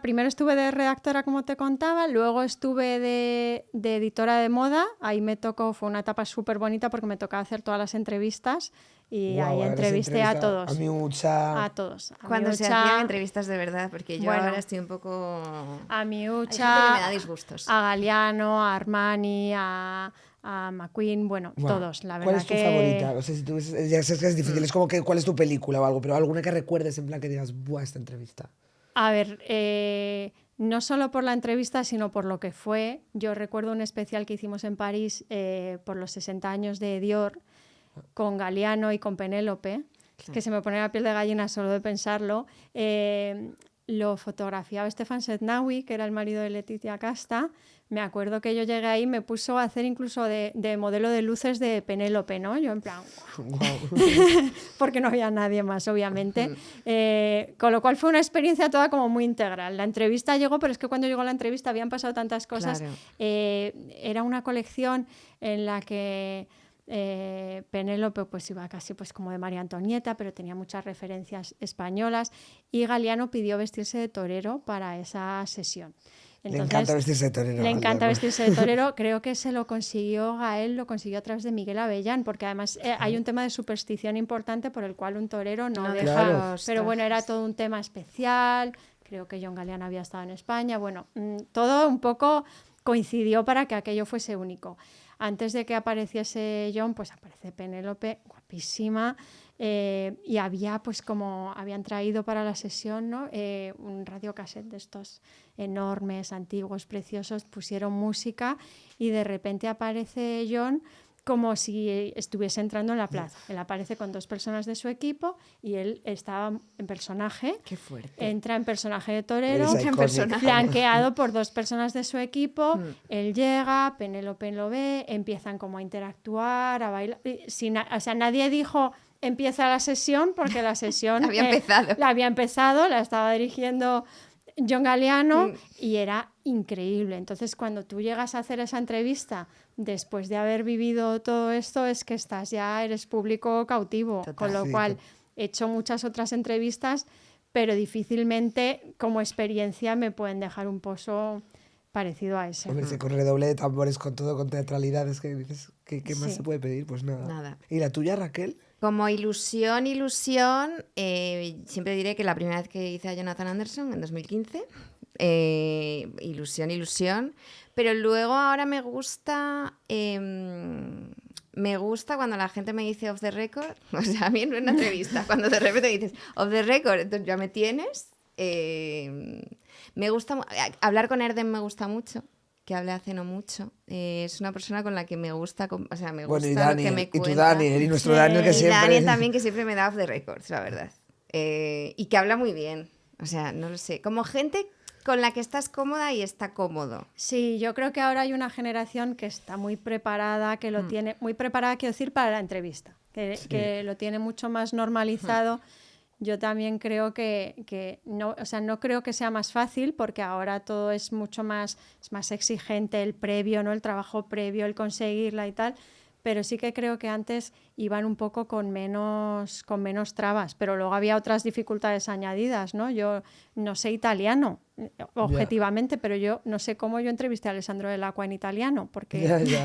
primero estuve de redactora, como te contaba, luego estuve de editora de moda. Ahí me tocó, fue una etapa súper bonita porque me tocaba hacer todas las entrevistas y ahí entrevisté a todos. A Miucha. A todos. Cuando se hacían entrevistas de verdad, porque yo ahora estoy un poco... A Hay gente Miucha, que me da disgustos. a Galliano, a Armani, a McQueen, todos, la verdad. ¿Cuál es tu favorita? O sea, si tú ya sé que es difícil, es como que ¿cuál es tu película o algo? Pero alguna que recuerdes en plan que digas, ¡buah, esta entrevista! A ver, no solo por la entrevista, sino por lo que fue. Yo recuerdo un especial que hicimos en París por los 60 años de Dior con Galliano y con Penélope, que se me pone la piel de gallina solo de pensarlo. Lo fotografiaba Stefan Setnawi, que era el marido de Leticia Casta. Me acuerdo que yo llegué ahí y me puso a hacer incluso de modelo de luces de Penélope, ¿no? Yo en plan... Wow. porque no había nadie más, obviamente. Con lo cual fue una experiencia toda como muy integral. La entrevista llegó, pero es que cuando llegó la entrevista habían pasado tantas cosas. Claro. Era una colección en la que... Penélope pues iba casi pues como de María Antonieta, pero tenía muchas referencias españolas, y Galliano pidió vestirse de torero para esa sesión. Entonces, le encanta vestirse de torero. Le encanta vestirse de torero. Creo que se lo consiguió Gael, lo consiguió a través de Miguel Avellán, porque además hay un tema de superstición importante por el cual un torero no deja... Claro. Pero bueno, era todo un tema especial. Creo que John Galliano había estado en España. Bueno, todo un poco coincidió para que aquello fuese único. Antes de que apareciese John, pues aparece Penélope, guapísima, y había pues como habían traído para la sesión, ¿no? Un radiocassette de estos enormes, antiguos, preciosos, pusieron música y de repente aparece John como si estuviese entrando en la plaza. Él aparece con 2 personas de su equipo y él estaba en personaje. Qué fuerte. Entra en personaje de torero, flanqueado por 2 personas de su equipo. Él llega, Penélope lo ve, empiezan como a interactuar, a bailar. O sea, nadie dijo empieza la sesión, porque la sesión había empezado, la estaba dirigiendo John Galliano y era increíble. Entonces, cuando tú llegas a hacer esa entrevista después de haber vivido todo esto, es que eres público cautivo. Total. Con lo cual he hecho muchas otras entrevistas, pero difícilmente como experiencia me pueden dejar un pozo parecido a ese. Hombre, con redoble de tambores, con todo, con teatralidades, que dices, ¿qué más se puede pedir? Pues nada. ¿Y la tuya, Raquel? Como ilusión, siempre diré que la primera vez que hice a Jonathan Anderson, en 2015, ilusión, pero luego ahora me gusta cuando la gente me dice off the record, o sea, a mí en una entrevista, cuando de repente dices off the record, entonces ya me tienes. Me gusta, hablar con Erdem me gusta mucho, que hablé hace no mucho. Es una persona con la que me gusta, o sea, me gusta y Daniel, lo que me cuenta. Y tu Daniel, y nuestro Daniel que siempre... Y Daniel también, que siempre me da off the records, la verdad. Y que habla muy bien. O sea, no lo sé. Como gente con la que estás cómoda y está cómodo. Sí, yo creo que ahora hay una generación que está muy preparada, que lo tiene muy preparada, quiero decir, para la entrevista, que lo tiene mucho más normalizado. Yo también creo que no, o sea, no creo que sea más fácil, porque ahora todo es mucho más, es más exigente, el previo, ¿no? El trabajo previo, el conseguirla y tal, pero sí que creo que antes iban un poco con menos trabas, pero luego había otras dificultades añadidas, ¿no? Yo no sé italiano, objetivamente, pero yo no sé cómo yo entrevisté a Alessandro Dell'Acqua en italiano, porque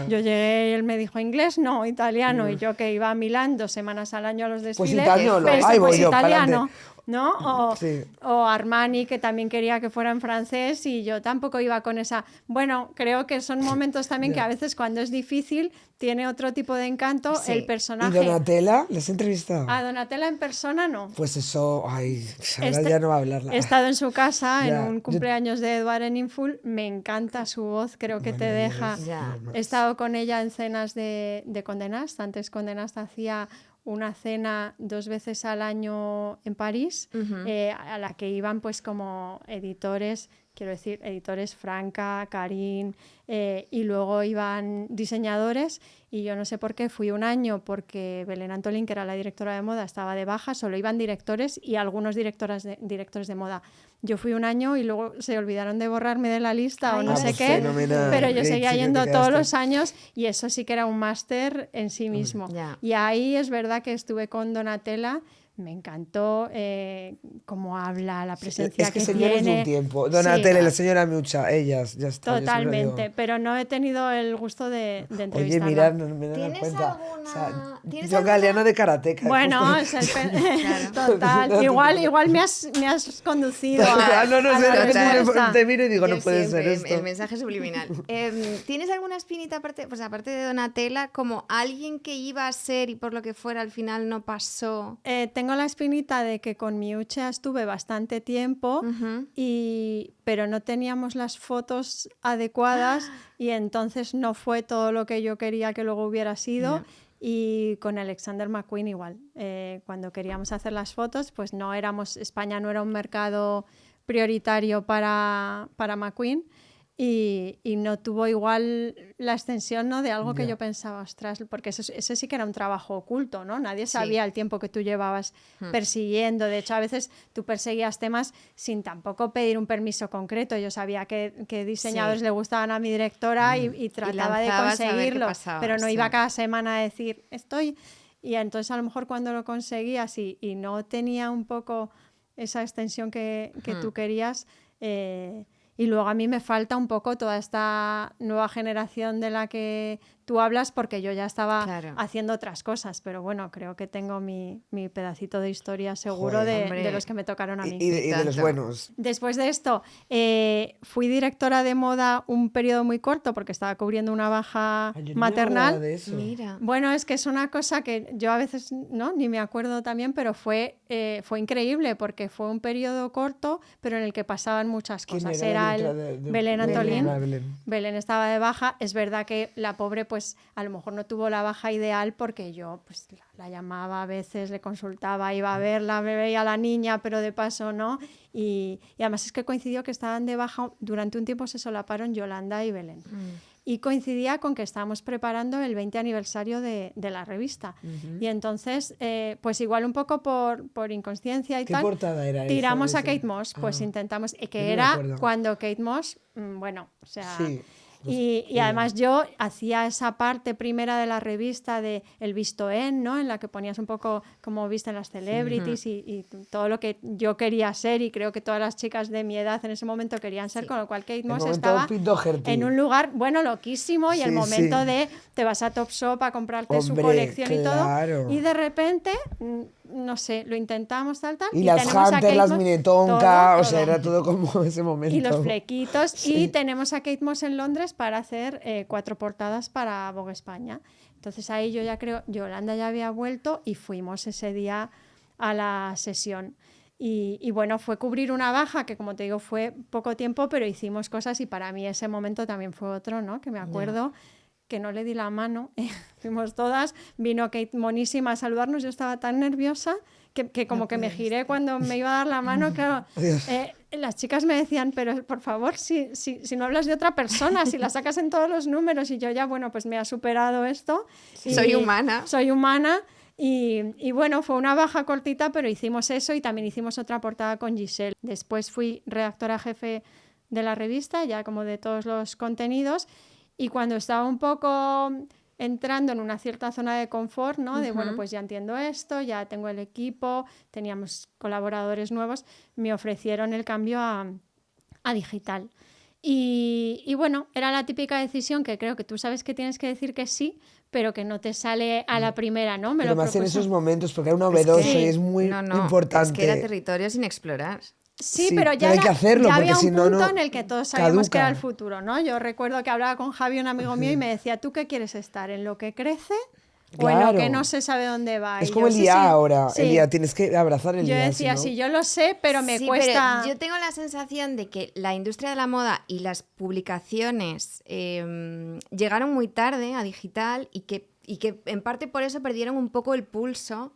yo llegué y él me dijo inglés, no, italiano, y yo que iba a Milán 2 semanas al año a los desfiles, pues italiano, ahí voy yo, italiano. ¿no? O, Sí. o Armani, que también quería que fuera en francés y yo tampoco iba con esa... Bueno, creo que son momentos también que a veces cuando es difícil tiene otro tipo de encanto. Sí. El ¿Y personaje... Donatella? ¿La has entrevistado? A Donatella en persona no. Pues eso, ay, ahora Este- ya no va a hablarla. He estado en su casa en Ya, un yo- cumpleaños de Edward Enninful, me encanta su voz, creo que te deja. Ya. He estado con ella en cenas de Condé Nast. Antes Condé Nast hacía una cena 2 veces al año en París, a la que iban pues como editores, quiero decir, editores Franca, Karin, y luego iban diseñadores, y yo no sé por qué fui un año porque Belén Antolín, que era la directora de moda, estaba de baja, solo iban directores y algunos directores de moda. Yo fui un año y luego se olvidaron de borrarme de la lista o Ay, no ah, sé pues qué, fenomenal. pero yo Sí seguía que te yendo todos quedaste. los años y eso sí que era un máster en sí mismo. Ya. Y ahí es verdad que estuve con Donatella, me encantó cómo habla, la presencia Es que que señores tiene. de un tiempo. Sí, Donatella, la señora Miucha, ellas, ya está. yo siempre lo totalmente, digo. pero no he tenido el gusto de Oye, entrevistarla. mirad, no me he dado ¿Tienes cuenta. alguna- ¿tienes yo alguna- galeano de karateca. Bueno, es el total. Igual me has conducido a, No, a sé, la es que respuesta. te miro y digo, Yo no puede ser siempre, esto. el mensaje subliminal. ¿Tienes alguna espinita aparte, pues aparte de Donatella, como alguien que iba a ser y por lo que fuera al final no pasó? Tengo la espinita de que con Miucha estuve bastante tiempo, pero no teníamos las fotos adecuadas y entonces no fue todo lo que yo quería que luego hubiera sido. Ya. Y con Alexander McQueen igual. Cuando queríamos hacer las fotos, pues España no era un mercado prioritario para McQueen. Y no tuvo igual la extensión, ¿no?, de algo que yo pensaba, ostras, porque eso sí que era un trabajo oculto, ¿no? Nadie sabía el tiempo que tú llevabas persiguiendo. De hecho, a veces tú perseguías temas sin tampoco pedir un permiso concreto. Yo sabía que diseñadores le gustaban a mi directora y trataba de lanzabas a ver qué conseguirlo, pasaba, pero no sí. iba cada semana a decir, estoy... Y entonces a lo mejor cuando lo conseguías y no tenía un poco esa extensión que tú querías... Y luego a mí me falta un poco toda esta nueva generación de la que tú hablas, porque yo ya estaba haciendo otras cosas, pero bueno, creo que tengo mi pedacito de historia seguro de los que me tocaron a mí. Y de los buenos. Después de esto, fui directora de moda un periodo muy corto porque estaba cubriendo una baja Ay, yo no me maternal. acordaba de eso. Mira. Bueno, es que es una cosa que yo a veces ni me acuerdo también, pero fue increíble porque fue un periodo corto, pero en el que pasaban muchas ¿Quién cosas. era la Era directora de Belén Antolín. Belén. Belén estaba de baja. Es verdad que la pobre, pues a lo mejor no tuvo la baja ideal porque yo pues la llamaba a veces, le consultaba, iba a verla, me veía a la niña, pero de paso no. Y además es que coincidió que estaban de baja, durante un tiempo se solaparon Yolanda y Belén. Y coincidía con que estábamos preparando el 20 aniversario de la revista. Y entonces, pues igual un poco por inconsciencia y ¿Qué tal, portada era esa? tiramos a Esa? Kate Moss. Pues intentamos, yo que no me era acuerdo. cuando Kate Moss, bueno, o sea... Sí. Y además yo hacía esa parte primera de la revista de el visto en, ¿no?, en la que ponías un poco cómo visten las celebrities y todo lo que yo quería ser, y creo que todas las chicas de mi edad en ese momento querían ser, con lo cual Kate Moss momento estaba Pete Doherty. en un lugar, bueno, loquísimo, y el Sí, momento sí. de te vas a Topshop a comprarte su Hombre, colección y todo, claro. y de repente, no sé, lo intentamos tal, Y las tenemos a Hunter, Kate las Moss, Minetonka, todo, o sea, todo. era todo como ese momento. Y los flequitos. Sí. Y tenemos a Kate Moss en Londres para hacer 4 portadas para Vogue España. Entonces ahí yo ya creo, Yolanda ya había vuelto y fuimos ese día a la sesión. Y bueno, fue cubrir una baja que, como te digo, fue poco tiempo, pero hicimos cosas, y para mí ese momento también fue otro, ¿no? Que me acuerdo que no le di la mano. Fuimos todas, vino Kate monísima a saludarnos, yo estaba tan nerviosa que como que me giré cuando me iba a dar la mano, claro. Las chicas me decían, pero por favor, si no hablas de otra persona, si la sacas en todos los números, y yo ya, bueno, pues me ha superado esto. Y Soy humana. Soy humana. Y bueno, fue una baja cortita, pero hicimos eso, y también hicimos otra portada con Giselle. Después fui redactora jefe de la revista, ya como de todos los contenidos, y cuando estaba un poco entrando en una cierta zona de confort, ¿no? De, bueno, pues ya entiendo esto, ya tengo el equipo, teníamos colaboradores nuevos, me ofrecieron el cambio a digital. Y bueno, era la típica decisión que creo que tú sabes que tienes que decir que sí, pero que no te sale a la primera, ¿no? Me Pero lo más en propuso. esos momentos, porque era novedoso que- y es muy importante. Es que era territorio sin explorar. Sí, Sí, pero ya, pero hay que hacerlo, ya había porque un si no, punto no en el que todos sabíamos que era el caduca. futuro, ¿no? Yo recuerdo que hablaba con Javi, un amigo mío, y me decía, ¿tú qué quieres estar? ¿En lo que crece o en lo Claro. que no se sabe dónde va? Es Y como yo, el sí, IA sí, ahora. sí. El IA, tienes que abrazar el Yo IA. decía, si no- sí, yo lo sé, pero me Sí, cuesta... pero yo tengo la sensación de que la industria de la moda y las publicaciones llegaron muy tarde a digital y que en parte por eso perdieron un poco el pulso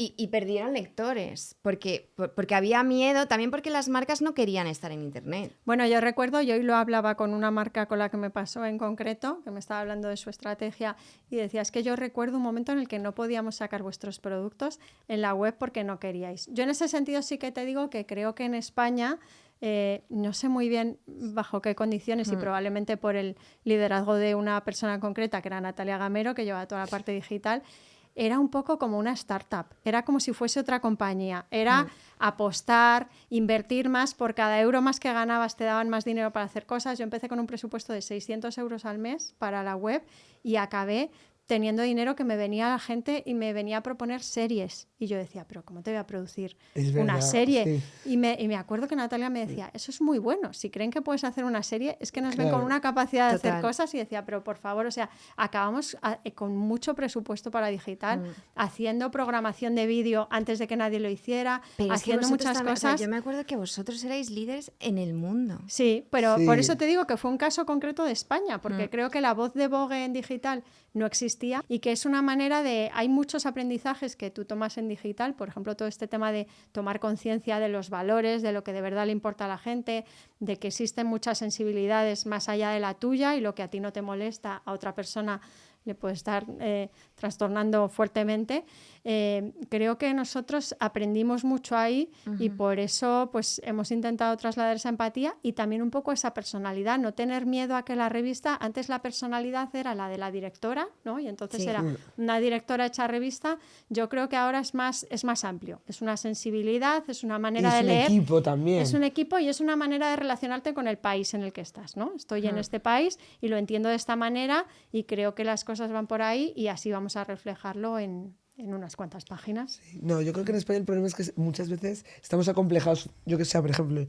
y perdieron lectores, porque había miedo, también porque las marcas no querían estar en Internet. Bueno, yo recuerdo, yo hoy lo hablaba con una marca con la que me pasó en concreto, que me estaba hablando de su estrategia y decía, es que yo recuerdo un momento en el que no podíamos sacar vuestros productos en la web porque no queríais. Yo en ese sentido sí que te digo que creo que en España, no sé muy bien bajo qué condiciones y probablemente por el liderazgo de una persona concreta, que era Natalia Gamero, que llevaba toda la parte digital, era un poco como una startup, era como si fuese otra compañía, era apostar, invertir más, por cada euro más que ganabas te daban más dinero para hacer cosas. Yo empecé con un presupuesto de 600 euros al mes para la web y acabé teniendo dinero que me venía la gente y me venía a proponer series. Y yo decía, pero ¿cómo te voy a producir Es una verdad, serie? sí. Y me acuerdo que Natalia me decía, eso es muy bueno, si creen que puedes hacer una serie, es que nos ven con Claro. una capacidad de hacer Total. cosas. Y decía, pero por favor, o sea, acabamos con mucho presupuesto para digital, haciendo programación de vídeo antes de que nadie lo hiciera, Pero es que haciendo vosotros muchas también, o sea, cosas. yo me acuerdo que vosotros erais líderes en el mundo. Sí, pero Sí. por eso te digo que fue un caso concreto de España, porque creo que la voz de Vogue en digital no existía y que es una manera de... Hay muchos aprendizajes que tú tomas en digital, por ejemplo, todo este tema de tomar conciencia de los valores, de lo que de verdad le importa a la gente, de que existen muchas sensibilidades más allá de la tuya y lo que a ti no te molesta, a otra persona le puede estar trastornando fuertemente. Creo que nosotros aprendimos mucho ahí y por eso pues hemos intentado trasladar esa empatía y también un poco esa personalidad, no tener miedo a que la revista, antes la personalidad era la de la directora, ¿no? Y entonces Sí. era una directora hecha revista. Yo creo que ahora es más amplio, es una sensibilidad, es una Y manera es de un leer. equipo también. Es un equipo y es una manera de relacionarte con el país en el que estás, ¿no? Estoy en este país y lo entiendo de esta manera y creo que las cosas van por ahí y así vamos a reflejarlo en unas cuantas páginas. No, yo creo que en España el problema es que muchas veces estamos acomplejados, yo que sé, por ejemplo,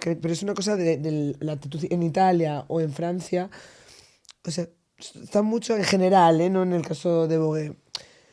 pero es una cosa de la actitud en Italia o en Francia, o sea, está mucho en general, no en el caso de Vogue,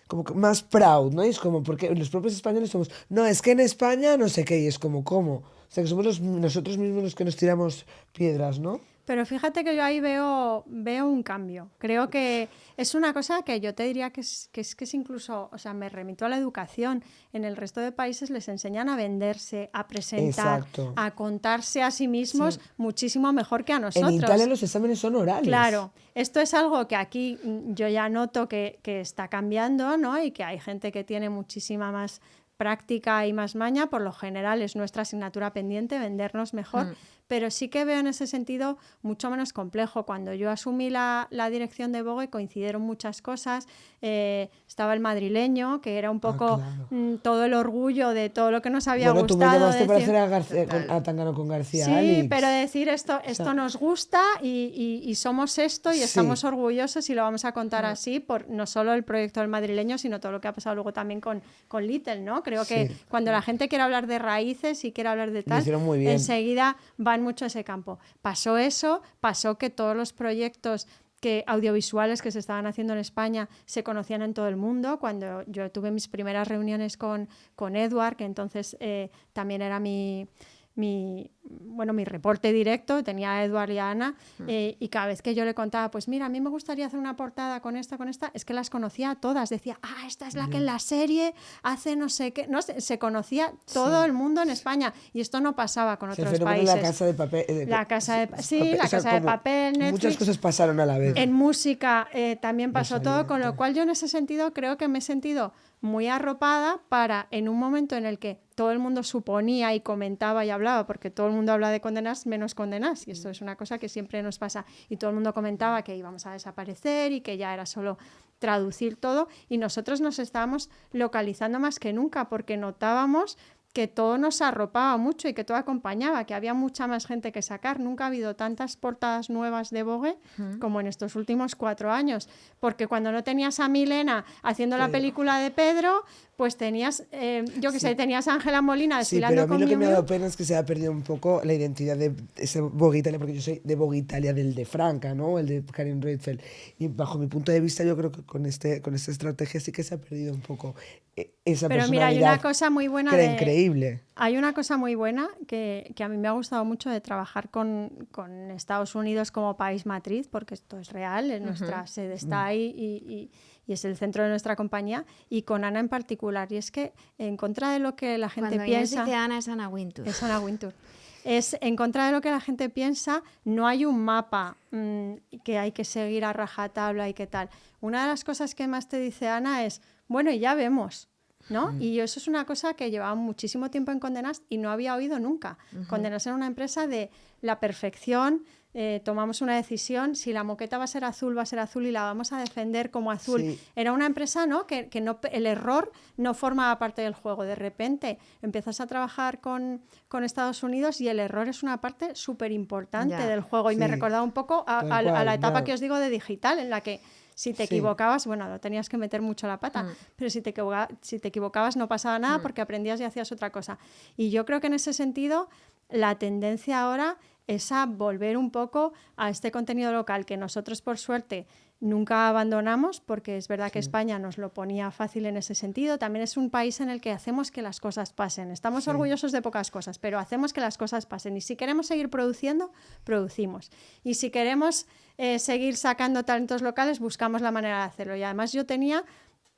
como que más proud, ¿no? Y es como, porque los propios españoles somos, no, es que en España no sé qué, y es como, ¿cómo? O sea, que somos nosotros mismos los que nos tiramos piedras, ¿no? Pero fíjate que yo ahí veo un cambio. Creo que es una cosa que yo te diría que es incluso, o sea, me remito a la educación. En el resto de países les enseñan a venderse, a presentar, Exacto. a contarse a sí mismos muchísimo mejor que a nosotros. En Italia los exámenes son orales. Claro, esto es algo que aquí yo ya noto que está cambiando, ¿no? Y que hay gente que tiene muchísima más práctica y más maña. Por lo general es nuestra asignatura pendiente, vendernos mejor. Pero sí que veo en ese sentido mucho menos complejo. Cuando yo asumí la dirección de Vogue coincidieron muchas cosas. Estaba el madrileño, que era un poco claro. todo el orgullo de todo lo que nos había Bueno, tú me gustado. llamaste para decir- hacer a Tangano con García Sí, Alix. pero decir esto nos gusta y somos esto y Sí. estamos orgullosos y lo vamos a contar así por no solo el proyecto del madrileño, sino todo lo que ha pasado luego también con Little, ¿no? Creo que Sí. cuando la gente quiere hablar de raíces y quiere hablar de tal, hicieron muy bien. enseguida van mucho a ese campo. Pasó eso, pasó que todos los proyectos audiovisuales que se estaban haciendo en España se conocían en todo el mundo. Cuando yo tuve mis primeras reuniones con Edward, que entonces también era mi reporte directo, tenía a Edward y a Ana, y cada vez que yo le contaba, pues mira, a mí me gustaría hacer una portada con esta, es que las conocía a todas, decía, esta es la que en la serie hace no sé qué, no sé, se conocía todo el mundo en España, y esto no pasaba con otros países. La Casa de Papel. La Casa de o sea, Casa de como Papel, Netflix. Muchas cosas pasaron a la vez. En música también pasó Pues todo, con lo evidente. cual yo en ese sentido creo que me he sentido muy arropada para, en un momento en el que todo el mundo suponía y comentaba y hablaba, porque todo el mundo habla de Condenás menos Condenás, y esto es una cosa que siempre nos pasa, y todo el mundo comentaba que íbamos a desaparecer y que ya era solo traducir todo, y nosotros nos estábamos localizando más que nunca, porque notábamos que todo nos arropaba mucho y que todo acompañaba, que había mucha más gente que sacar. Nunca ha habido tantas portadas nuevas de Vogue como en estos últimos 4 años, porque cuando no tenías a Milena haciendo la película de Pedro, pues tenías, tenías a Ángela Molina desfilando con pero a mí lo que me ha Miu dado Miu. pena es que se ha perdido un poco la identidad de ese Vogue Italia, porque yo soy de Vogue Italia del de Franca, ¿no? El de Karin Reitfeld. Y bajo mi punto de vista, yo creo que con esta estrategia sí que se ha perdido un poco esa Pero mira, hay personalidad una cosa muy buena que era increíble. Hay una cosa muy buena que a mí me ha gustado mucho de trabajar con Estados Unidos como país matriz, porque esto es real, nuestra sede está ahí y es el centro de nuestra compañía, y con Ana en particular. Y es que en contra de lo que la gente Cuando Inés piensa... dice Ana, es Anna Wintour. Es Anna Wintour. Es en contra de lo que la gente piensa, no hay un mapa que hay que seguir a rajatabla y qué tal. Una de las cosas que más te dice Ana es, bueno, y ya vemos, ¿no? Y eso es una cosa que llevaba muchísimo tiempo en Condé y no había oído nunca. Condé Nast era una empresa de la perfección, tomamos una decisión, si la moqueta va a ser azul y la vamos a defender como azul. Sí. Era una empresa, ¿no? que no, el error no formaba parte del juego. De repente empiezas a trabajar con Estados Unidos y el error es una parte súper importante Ya. del juego. Y me Sí. recordaba un poco a Tal la cual, etapa no. que os digo de digital, en la que si te Sí. equivocabas, bueno, no tenías que meter mucho la pata, pero si te equivocabas no pasaba nada porque aprendías y hacías otra cosa. Y yo creo que en ese sentido la tendencia ahora es a volver un poco a este contenido local que nosotros, por suerte, nunca abandonamos, porque es verdad que España nos lo ponía fácil en ese sentido. También es un país en el que hacemos que las cosas pasen. Estamos orgullosos de pocas cosas, pero hacemos que las cosas pasen. Y si queremos seguir produciendo, producimos. Y si queremos seguir sacando talentos locales, buscamos la manera de hacerlo. Y además yo tenía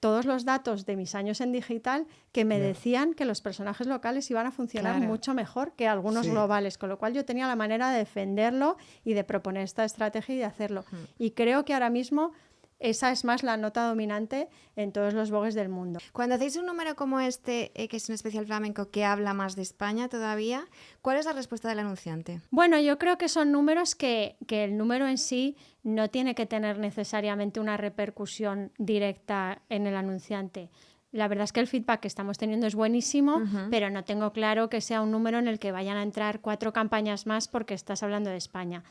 todos los datos de mis años en digital que me decían que los personajes locales iban a funcionar Claro. mucho mejor que algunos globales, con lo cual yo tenía la manera de defenderlo y de proponer esta estrategia y de hacerlo. Y creo que ahora mismo esa es más la nota dominante en todos los Vogues del mundo. Cuando hacéis un número como este, que es un especial flamenco que habla más de España todavía, ¿cuál es la respuesta del anunciante? Bueno, yo creo que son números que el número en sí no tiene que tener necesariamente una repercusión directa en el anunciante. La verdad es que el feedback que estamos teniendo es buenísimo, pero no tengo claro que sea un número en el que vayan a entrar 4 campañas más porque estás hablando de España.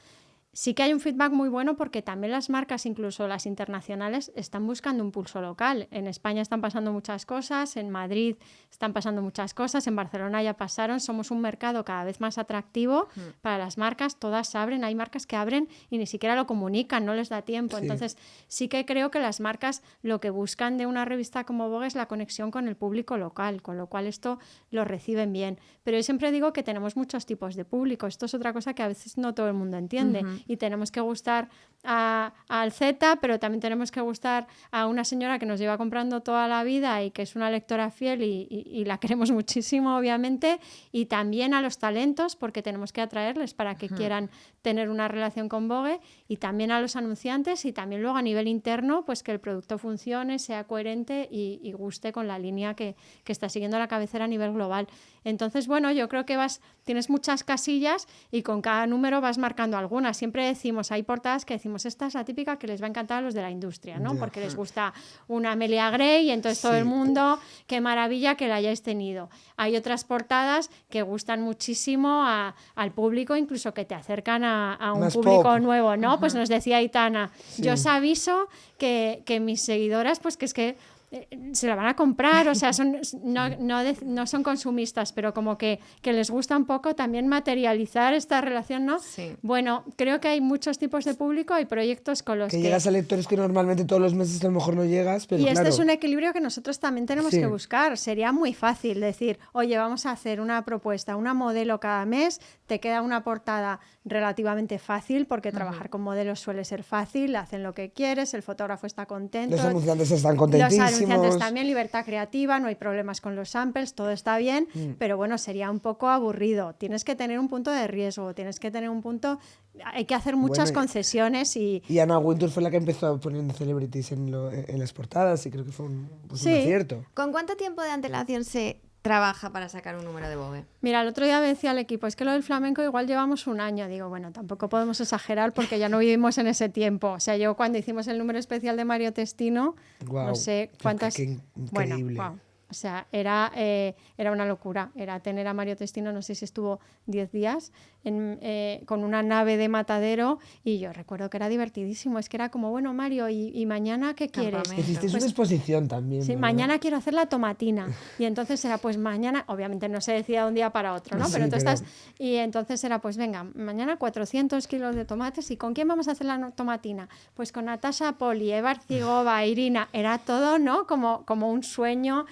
Sí que hay un feedback muy bueno porque también las marcas, incluso las internacionales, están buscando un pulso local. En España están pasando muchas cosas, en Madrid están pasando muchas cosas, en Barcelona ya pasaron. Somos un mercado cada vez más atractivo para las marcas, todas abren, hay marcas que abren y ni siquiera lo comunican, no les da tiempo. Sí. Entonces sí que creo que las marcas lo que buscan de una revista como Vogue es la conexión con el público local, con lo cual esto lo reciben bien. Pero yo siempre digo que tenemos muchos tipos de público, esto es otra cosa que a veces no todo el mundo entiende. Y tenemos que gustar al Z, pero también tenemos que gustar a una señora que nos lleva comprando toda la vida y que es una lectora fiel y la queremos muchísimo, obviamente, y también a los talentos, porque tenemos que atraerles para que quieran tener una relación con Vogue, y también a los anunciantes, y también luego a nivel interno, pues que el producto funcione, sea coherente y guste con la línea que está siguiendo la cabecera a nivel global. Entonces, bueno, yo creo que tienes muchas casillas y con cada número vas marcando algunas. Siempre decimos, hay portadas que decimos, esta es la típica que les va a encantar a los de la industria, ¿no? Ya. Porque les gusta una Amelia Gray y entonces todo el mundo, qué maravilla que la hayáis tenido. Hay otras portadas que gustan muchísimo al público, incluso que te acercan a un Más público pop. nuevo, ¿no? Pues nos decía Aitana, yo os aviso que mis seguidoras, pues que es que se la van a comprar, o sea, no son consumistas, pero como que les gusta un poco también materializar esta relación, ¿no? Sí. Bueno, creo que hay muchos tipos de público y proyectos con los Que llegas a lectores que normalmente todos los meses a lo mejor no llegas, pero y claro. este es un equilibrio que nosotros también tenemos Sí. que buscar. Sería muy fácil decir, oye, vamos a hacer una propuesta, una modelo cada mes, te queda una portada relativamente fácil, porque trabajar con modelos suele ser fácil, hacen lo que quieres, el fotógrafo está contento. Los anunciantes están Los contentísimos. anunciantes también, libertad creativa, no hay problemas con los samples, todo está bien, pero bueno, sería un poco aburrido. Tienes que tener un punto de riesgo, tienes que tener un punto... Hay que hacer muchas Bueno, concesiones y... Y Anna Wintour fue la que empezó poniendo celebrities en las portadas y creo que fue un Sí. acierto. ¿Con cuánto tiempo de antelación se trabaja para sacar un número de Vogue? Mira, el otro día me decía al equipo, es que lo del flamenco igual llevamos un año. Digo, bueno, tampoco podemos exagerar porque ya no vivimos en ese tiempo. O sea, yo cuando hicimos el número especial de Mario Testino, Guau, no sé cuántas... qué Bueno, increíble. guau. O sea, era una locura. Era tener a Mario Testino, no sé si estuvo 10 días, con una nave de matadero, y yo recuerdo que era divertidísimo. Es que era como, bueno, Mario, ¿y mañana qué quieres? Campamento. Hicisteis una exposición también. Sí, ¿verdad? mañana quiero hacer la tomatina. Y entonces era, pues mañana, obviamente no se decía de un día para otro, ¿no? Sí, Pero tú pero- estás. Y entonces era, pues venga, mañana 400 kilos de tomates. ¿Y con quién vamos a hacer la tomatina? Pues con Natasha Poli, Eva Arcigova, Irina. Era todo, ¿no? Como un sueño.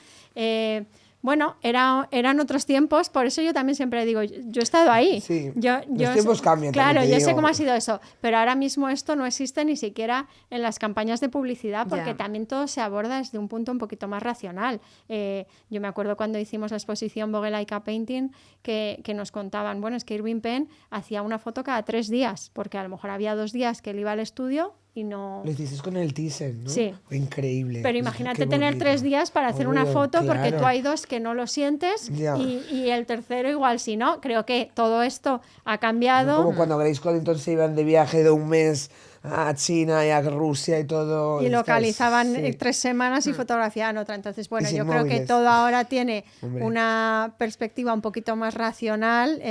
Bueno, eran otros tiempos, por eso yo también siempre digo, yo he estado ahí. Sí, Yo los tiempos cambian. Claro, también te yo sé digo. cómo ha sido eso, pero ahora mismo esto no existe ni siquiera en las campañas de publicidad, porque Ya. también todo se aborda desde un punto un poquito más racional. Yo me acuerdo cuando hicimos la exposición Vogue Laika Painting, que nos contaban, bueno, es que Irving Penn hacía una foto cada 3 días, porque a lo mejor había 2 días que él iba al estudio y no... Lo hicisteis con el teaser, ¿no? Sí. Fue increíble. Pero Qué imagínate tener bonito. 3 días para hacer una Obvio, foto, porque claro. tú hay 2 que no lo sientes Ya. y el tercero igual si no. Creo que todo esto ha cambiado. Como cuando Grace Coddington se iban de viaje de un mes a China y a Rusia y todo. Y estas- localizaban sí. 3 semanas y fotografiaban otra. Entonces, bueno, sin yo creo que móviles. todo ahora tiene Hombre. una perspectiva un poquito más racional,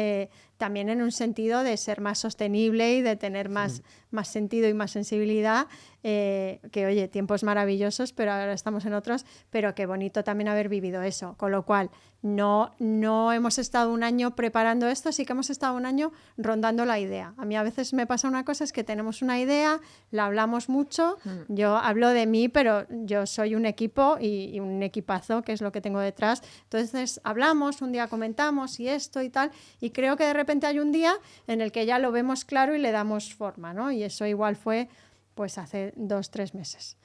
también en un sentido de ser más sostenible y de tener más sentido y más sensibilidad. Que oye, tiempos maravillosos, pero ahora estamos en otros, pero qué bonito también haber vivido eso. Con lo cual, no hemos estado un año preparando esto, sí que hemos estado un año rondando la idea. A mí a veces me pasa una cosa, es que tenemos una idea, la hablamos mucho, yo hablo de mí, pero yo soy un equipo y un equipazo, que es lo que tengo detrás. Entonces hablamos, un día comentamos y esto y tal, y creo que de repente hay un día en el que ya lo vemos claro y le damos forma, ¿no? Y eso igual fue pues hace 2-3 meses.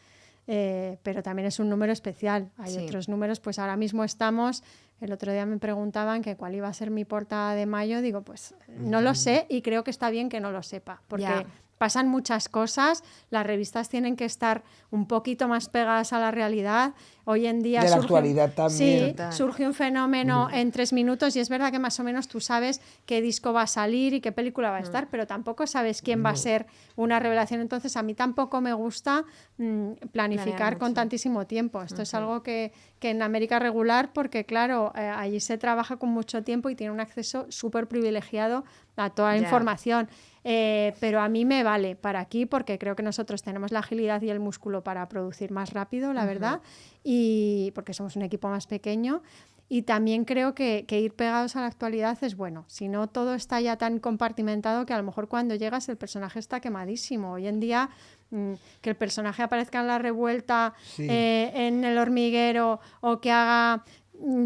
Pero también es un número especial. Hay Sí. otros números, pues ahora mismo estamos... El otro día me preguntaban que cuál iba a ser mi portada de mayo. Digo, pues no lo sé y creo que está bien que no lo sepa, porque Ya. pasan muchas cosas, las revistas tienen que estar un poquito más pegadas a la realidad. Hoy en día De la actualidad también. Sí, Total. surge un fenómeno en 3 minutos y es verdad que más o menos tú sabes qué disco va a salir y qué película va a estar, pero tampoco sabes quién va a ser una revelación. Entonces a mí tampoco me gusta planificar Planear con mucho. tantísimo tiempo. Esto es algo que en América regular, porque claro, allí se trabaja con mucho tiempo y tiene un acceso súper privilegiado a toda la Ya. información. Pero a mí me vale para aquí, porque creo que nosotros tenemos la agilidad y el músculo para producir más rápido, la verdad, y porque somos un equipo más pequeño. Y también creo que ir pegados a la actualidad es bueno. Si no, todo está ya tan compartimentado que a lo mejor cuando llegas el personaje está quemadísimo. Hoy en día, que el personaje aparezca en La Revuelta, Sí. en El Hormiguero, o que haga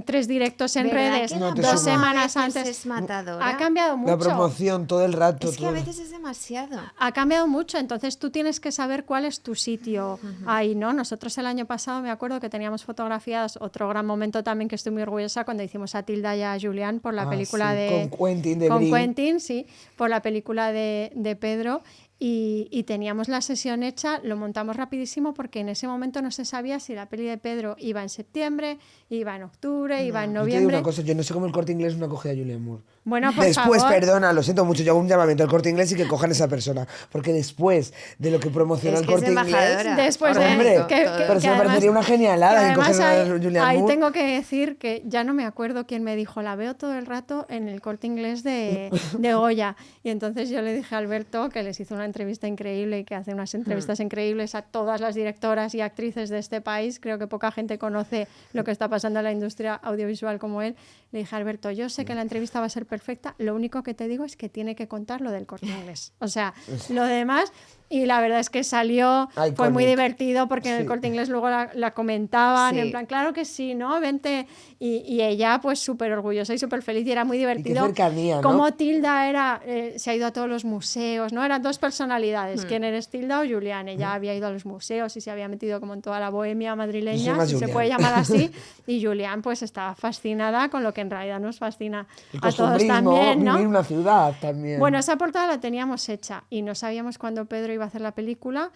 3 directos en ¿Verdad redes que No la te 2 promo suma. a semanas veces antes. es matadora? Ha cambiado mucho. La promoción todo el rato. Es que a todo. veces es demasiado. Ha cambiado mucho, entonces tú tienes que saber cuál es tu sitio ahí, ¿no? Nosotros el año pasado me acuerdo que teníamos fotografiadas, otro gran momento también que estoy muy orgullosa, cuando hicimos a Tilda y a Julián por la Ah, película sí, de... con Quentin de Con Brie. Quentin, sí, por la película de Pedro. Y teníamos la sesión hecha, lo montamos rapidísimo porque en ese momento no se sabía si la peli de Pedro iba en septiembre, iba en octubre, iba en Yo te digo noviembre. una cosa, yo no sé cómo el Corte Inglés no ha cogido a Julian Moore. Bueno, por Después, favor. perdona, lo siento mucho, yo hago un llamamiento al Corte Inglés y que cojan a esa persona. Porque después de lo que promociona Es el que es Corte Inglés... embajadora. Después de Hombre, Orgánico, que- todo. que- pero se me además- parecería una genialada que que además cogen a ahí, Julian ahí Moore. tengo que decir que ya no me acuerdo quién me dijo, la veo todo el rato en el Corte Inglés de Goya. Y entonces yo le dije a Alberto, que les hizo una entrevista increíble y que hace unas entrevistas increíbles a todas las directoras y actrices de este país. Creo que poca gente conoce lo que está pasando en la industria audiovisual como él. Le dije, Alberto, yo sé que la entrevista va a ser perfecta, lo único que te digo es que tiene que contar lo del Corte Inglés. O sea, lo demás... Y la verdad es que salió, fue Iconic. muy divertido porque en el Sí. Corte Inglés luego la comentaban, Sí. en plan, claro que sí, ¿no? Vente. Y ella pues súper orgullosa y súper feliz y era muy divertido. cercanía, ¿no? Como Tilda se ha ido a todos los museos, ¿no? Eran 2 personalidades, ¿quién eres, Tilda o Julián? Ella había ido a los museos y se había metido como en toda la bohemia Yo soy madrileña, más si se Julián. puede llamar así, y Julián pues estaba fascinada con lo que en realidad nos fascina El a todos costumbrismo, también, ¿no? vivir en una ciudad también. Bueno, esa portada la teníamos hecha y no sabíamos cuándo Pedro iba a hacer la película,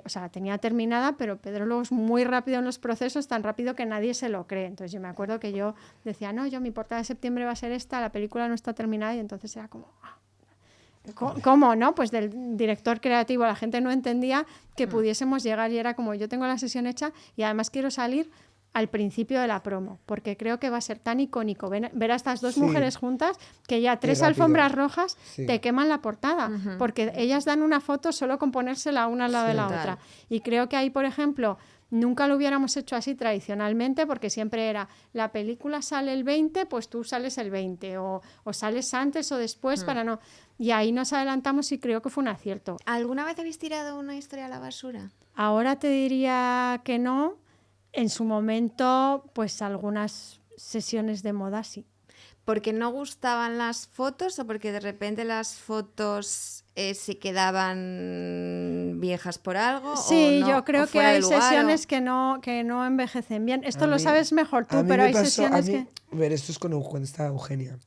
o sea, la tenía terminada, pero Pedro luego es muy rápido en los procesos, tan rápido que nadie se lo cree. Entonces yo me acuerdo que yo decía, no, mi portada de septiembre va a ser esta, la película no está terminada, y entonces era como... ¿Cómo, no? Pues del director creativo la gente no entendía que pudiésemos llegar y era como, yo tengo la sesión hecha y además quiero salir al principio de la promo, porque creo que va a ser tan icónico ver a estas dos mujeres juntas que ya 3 rápido. alfombras rojas Sí. te queman la portada, porque ellas dan una foto solo con ponérsela una al lado de la Total. otra. Y creo que ahí, por ejemplo, nunca lo hubiéramos hecho así tradicionalmente, porque siempre era, la película sale el 20, pues tú sales el 20, o sales antes o después para no... Y ahí nos adelantamos y creo que fue un acierto. ¿Alguna vez habéis tirado una historia a la basura? Ahora te diría que no. En su momento, pues algunas sesiones de moda sí. ¿Porque no gustaban las fotos o porque de repente las fotos se quedaban viejas por algo? Sí, o no, yo creo o que fuera de hay lugar, sesiones que no envejecen bien. Esto A lo mí- sabes mejor tú, a mí pero me hay pasó- sesiones a mí- que... Ver, esto es cuando estaba Eugenia.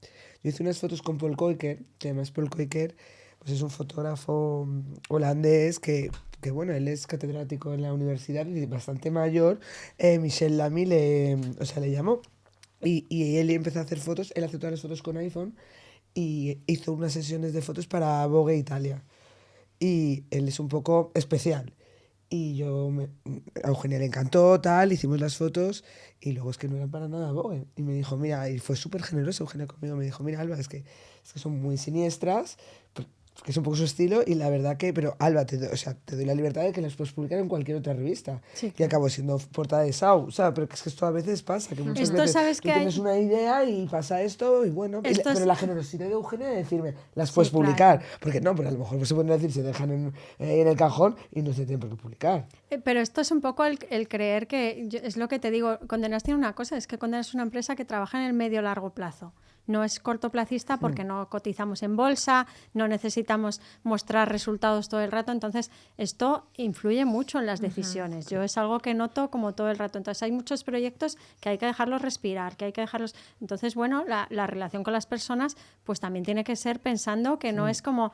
Yo hice unas fotos con Paul Koiker, que además Paul Koiker pues es un fotógrafo holandés que bueno, él es catedrático en la universidad y bastante mayor. Michel Lamy le llamó y él empezó a hacer fotos. Él hace todas las fotos con iPhone y hizo unas sesiones de fotos para Vogue Italia. Y él es un poco especial. Y a Eugenia le encantó, tal, hicimos las fotos y luego es que no eran para nada Vogue. Y me dijo, mira, y fue súper generosa Eugenia conmigo, me dijo, mira, Alba, es que son muy siniestras, que es un poco su estilo y la verdad que, pero Alba, te doy la libertad de que las puedes publicar en cualquier otra revista. Sí, Y claro. acabó siendo portada de Sau, o sea, pero es que esto a veces pasa, que muchas Esto veces sabes tú que hay- tienes una idea y pasa esto y bueno, Esto pero es- la generosidad de Eugenia de decirme, las puedes claro. publicar, porque no, pero a lo mejor se pueden decir, se dejan en el cajón y no se tienen por qué publicar. Pero esto es un poco el creer que, es lo que te digo, Condenas tiene una cosa, es que Condenas es una empresa que trabaja en el medio-largo plazo. No es cortoplacista porque no cotizamos en bolsa, no necesitamos mostrar resultados todo el rato, entonces esto influye mucho en las decisiones. Yo es algo que noto como todo el rato. Entonces hay muchos proyectos que hay que dejarlos respirar, que hay que dejarlos... Entonces, bueno, la relación con las personas pues también tiene que ser pensando que no es como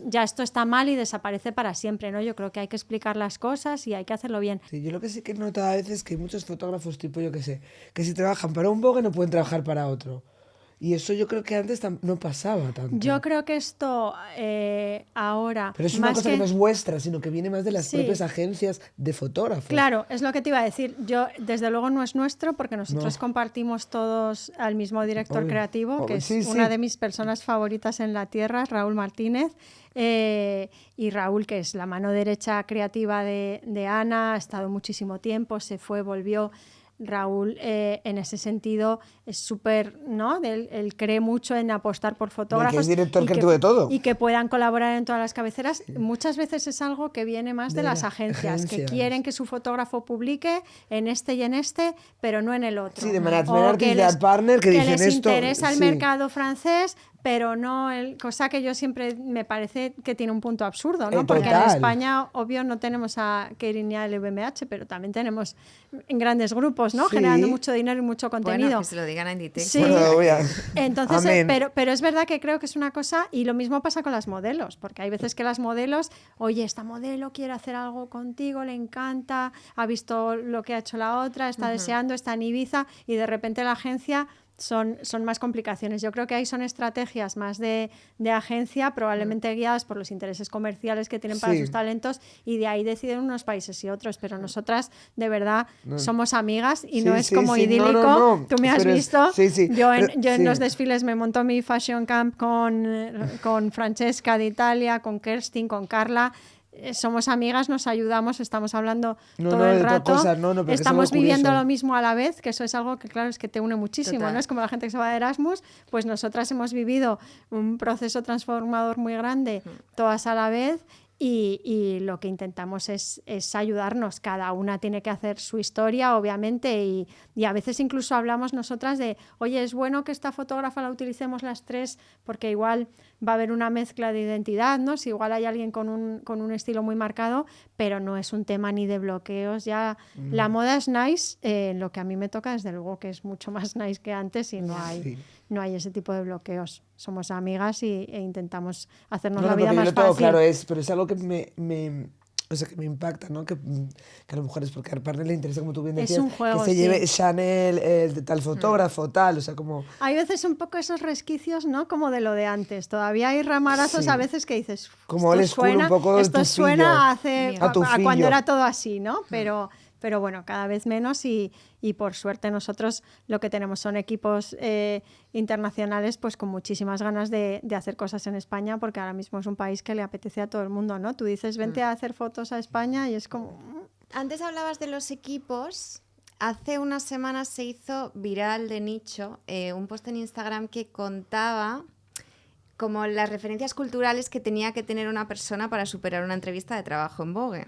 ya esto está mal y desaparece para siempre, ¿no? Yo creo que hay que explicar las cosas y hay que hacerlo bien. Sí, yo lo que sí que he notado a veces es que hay muchos fotógrafos tipo, yo qué sé, que si trabajan para un Vogue no pueden trabajar para otro. Y eso yo creo que antes no pasaba tanto. Yo creo que esto ahora... Pero es una más cosa que no es vuestra, sino que viene más de las Sí. propias agencias de fotógrafos. Claro, es lo que te iba a decir. Yo, desde luego, no es nuestro porque nosotros No. compartimos todos al mismo director Obvio. creativo, que Obvio, es sí, una sí. de mis personas favoritas en la tierra, Raúl Martínez. Y Raúl, que es la mano derecha creativa de Ana, ha estado muchísimo tiempo, se fue, volvió. Raúl, en ese sentido, es súper, ¿no? Él cree mucho en apostar por fotógrafos. Que es director y creativo de todo. Y que puedan colaborar en todas las cabeceras. Muchas veces es algo que viene más de De las las agencias, que agencias. quieren que su fotógrafo publique en este y en este, pero no en el otro. Sí, de management O artist, que de art partner, que dicen les esto, interesa el sí. mercado francés, pero no cosa que yo siempre me parece que tiene un punto absurdo, ¿no? Porque en Total. España, obvio, no tenemos a Keirin ni a LVMH, pero también tenemos grandes grupos, ¿no? Sí. Generando mucho dinero y mucho contenido. Bueno, que se lo digan a Inditex. Sí. Bueno, voy a- Entonces, Amén. pero es verdad que creo que es una cosa, y lo mismo pasa con las modelos, porque hay veces que las modelos, oye, esta modelo quiere hacer algo contigo, le encanta, ha visto lo que ha hecho la otra, está deseando, está en Ibiza, y de repente la agencia son más complicaciones. Yo creo que ahí son estrategias más de agencia, probablemente guiadas por los intereses comerciales que tienen para Sí. sus talentos, y de ahí deciden unos países y otros, pero nosotras, de verdad, somos amigas y Sí, no es sí, como sí, no, idílico. no. Tú me has Pero es- visto. sí, sí. Yo en Sí. los desfiles me monto mi fashion camp con Francesca de Italia, con Kerstin, con Carla. Somos amigas, nos ayudamos, estamos hablando No, todo no, el de rato. cosas, no, pero que es estamos algo viviendo curioso. lo mismo a la vez, que eso es algo que, claro, es que te une muchísimo. Total. ¿No? Es como la gente que se va de Erasmus, pues nosotras hemos vivido un proceso transformador muy grande, todas a la vez. Y lo que intentamos es ayudarnos. Cada una tiene que hacer su historia, obviamente, y a veces incluso hablamos nosotras de, oye, es bueno que esta fotógrafa la utilicemos las tres porque igual va a haber una mezcla de identidad, ¿no? Si igual hay alguien con un estilo muy marcado, pero no es un tema ni de bloqueos. Ya la moda es nice, lo que a mí me toca, desde luego que es mucho más nice que antes y Sí. no hay ese tipo de bloqueos. Somos amigas e intentamos hacernos No, la no, vida porque yo más lo tengo fácil. claro, pero es algo que me impacta, ¿no? Que a las mujeres, porque al partner le interesa, como tú bien Es decías, un juego, que se sí. lleve Chanel, de tal fotógrafo, tal, o sea, como... Hay veces un poco esos resquicios, ¿no? Como de lo de antes. Todavía hay ramarazos Sí. a veces que dices, Como esto old school, un poco esto tufillo. suena hace, A tufillo. cuando era todo así, ¿no? Pero pero bueno, cada vez menos y por suerte nosotros lo que tenemos son equipos internacionales pues con muchísimas ganas de hacer cosas en España, porque ahora mismo es un país que le apetece a todo el mundo, ¿no? Tú dices, vente a hacer fotos a España y es como... Antes hablabas de los equipos. Hace unas semanas se hizo viral de nicho un post en Instagram que contaba como las referencias culturales que tenía que tener una persona para superar una entrevista de trabajo en Vogue.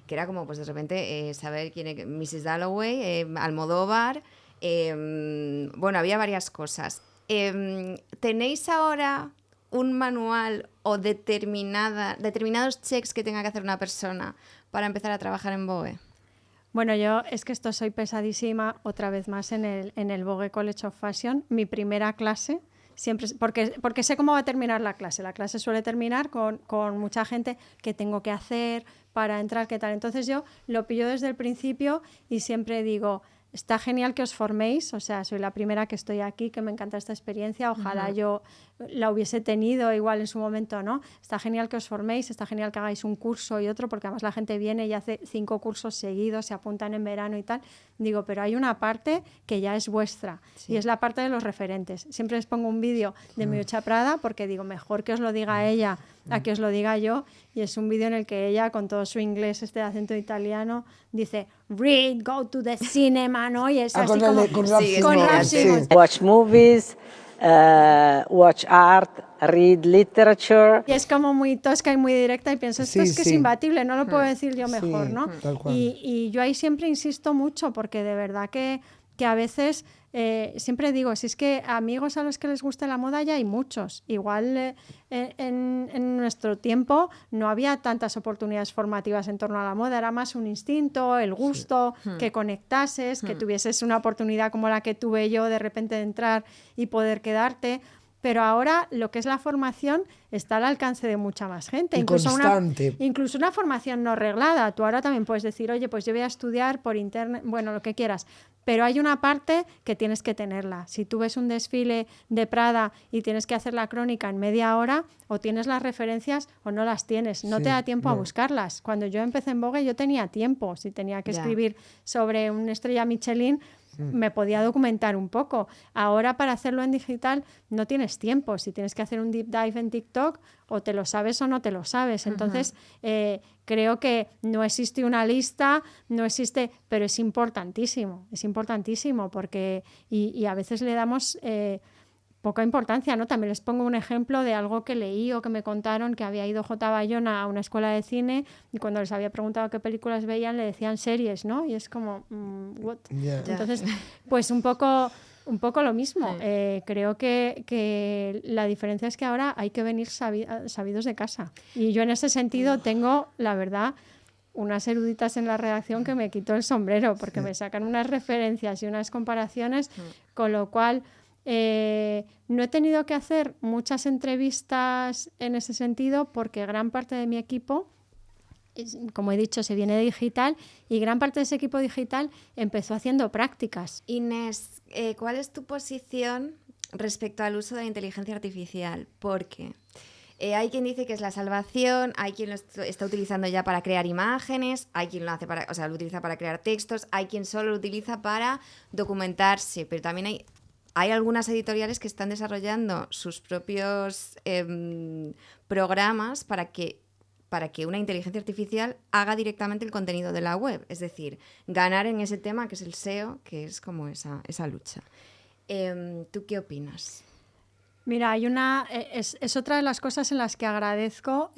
Que era como, pues de repente, saber quién es Mrs. Dalloway, Almodóvar, bueno, había varias cosas. ¿Tenéis ahora un manual o determinados checks que tenga que hacer una persona para empezar a trabajar en Vogue? Bueno, yo es que esto soy pesadísima otra vez más en el Vogue College of Fashion. Mi primera clase, siempre porque sé cómo va a terminar la clase. La clase suele terminar con mucha gente que tengo que hacer para entrar, qué tal. Entonces yo lo pillo desde el principio y siempre digo, está genial que os forméis, o sea, soy la primera que estoy aquí, que me encanta esta experiencia, ojalá yo la hubiese tenido igual en su momento, ¿no? Está genial que os forméis, está genial que hagáis un curso y otro, porque además la gente viene y hace 5 cursos seguidos, se apuntan en verano y tal. Digo, pero hay una parte que ya es vuestra, y es la parte de los referentes. Siempre les pongo un vídeo de Miuccia Prada, porque digo, mejor que os lo diga ella a que os lo diga yo, y es un vídeo en el que ella, con todo su inglés, este acento italiano, dice, read, go to the cinema, ¿no? Y es así con como... con Ralph Simmons. Watch movies, watch art, read literature. Y es como muy tosca y muy directa y pienso, esto es que es imbatible, no lo puedo decir yo mejor, ¿no? Tal cual. Y yo ahí siempre insisto mucho porque de verdad que a veces siempre digo, si es que amigos a los que les gusta la moda ya hay muchos. Igual en nuestro tiempo no había tantas oportunidades formativas en torno a la moda, era más un instinto, el gusto, que conectases, que tuvieses una oportunidad como la que tuve yo de repente de entrar y poder quedarte. Pero ahora lo que es la formación está al alcance de mucha más gente. Incluso una formación no reglada. Tú ahora también puedes decir, oye, pues yo voy a estudiar por internet, bueno, lo que quieras. Pero hay una parte que tienes que tenerla. Si tú ves un desfile de Prada y tienes que hacer la crónica en media hora, o tienes las referencias o no las tienes. No te da tiempo a buscarlas. Cuando yo empecé en Vogue yo tenía tiempo. Si tenía que escribir sobre una estrella Michelin, me podía documentar un poco. Ahora para hacerlo en digital no tienes tiempo. Si tienes que hacer un deep dive en TikTok, o te lo sabes o no te lo sabes. Entonces creo que no existe una lista, no existe, pero es importantísimo porque y a veces le damos poca importancia, ¿no? También les pongo un ejemplo de algo que leí o que me contaron, que había ido J. Bayona a una escuela de cine y cuando les había preguntado qué películas veían le decían series, ¿no? Y es como, ¿what? Yeah. Entonces, pues un poco lo mismo. Creo que la diferencia es que ahora hay que venir sabidos de casa. Y yo en ese sentido tengo, la verdad, unas eruditas en la redacción que me quito el sombrero porque me sacan unas referencias y unas comparaciones, con lo cual... no he tenido que hacer muchas entrevistas en ese sentido porque gran parte de mi equipo, como he dicho, se viene de digital y gran parte de ese equipo digital empezó haciendo prácticas. Inés, ¿cuál es tu posición respecto al uso de la inteligencia artificial? Porque hay quien dice que es la salvación, hay quien lo está utilizando ya para crear imágenes, hay quien lo utiliza para crear textos, hay quien solo lo utiliza para documentarse, pero también hay algunas editoriales que están desarrollando sus propios programas para que una inteligencia artificial haga directamente el contenido de la web. Es decir, ganar en ese tema que es el SEO, que es como esa lucha. ¿Tú qué opinas? Mira, es otra de las cosas en las que agradezco.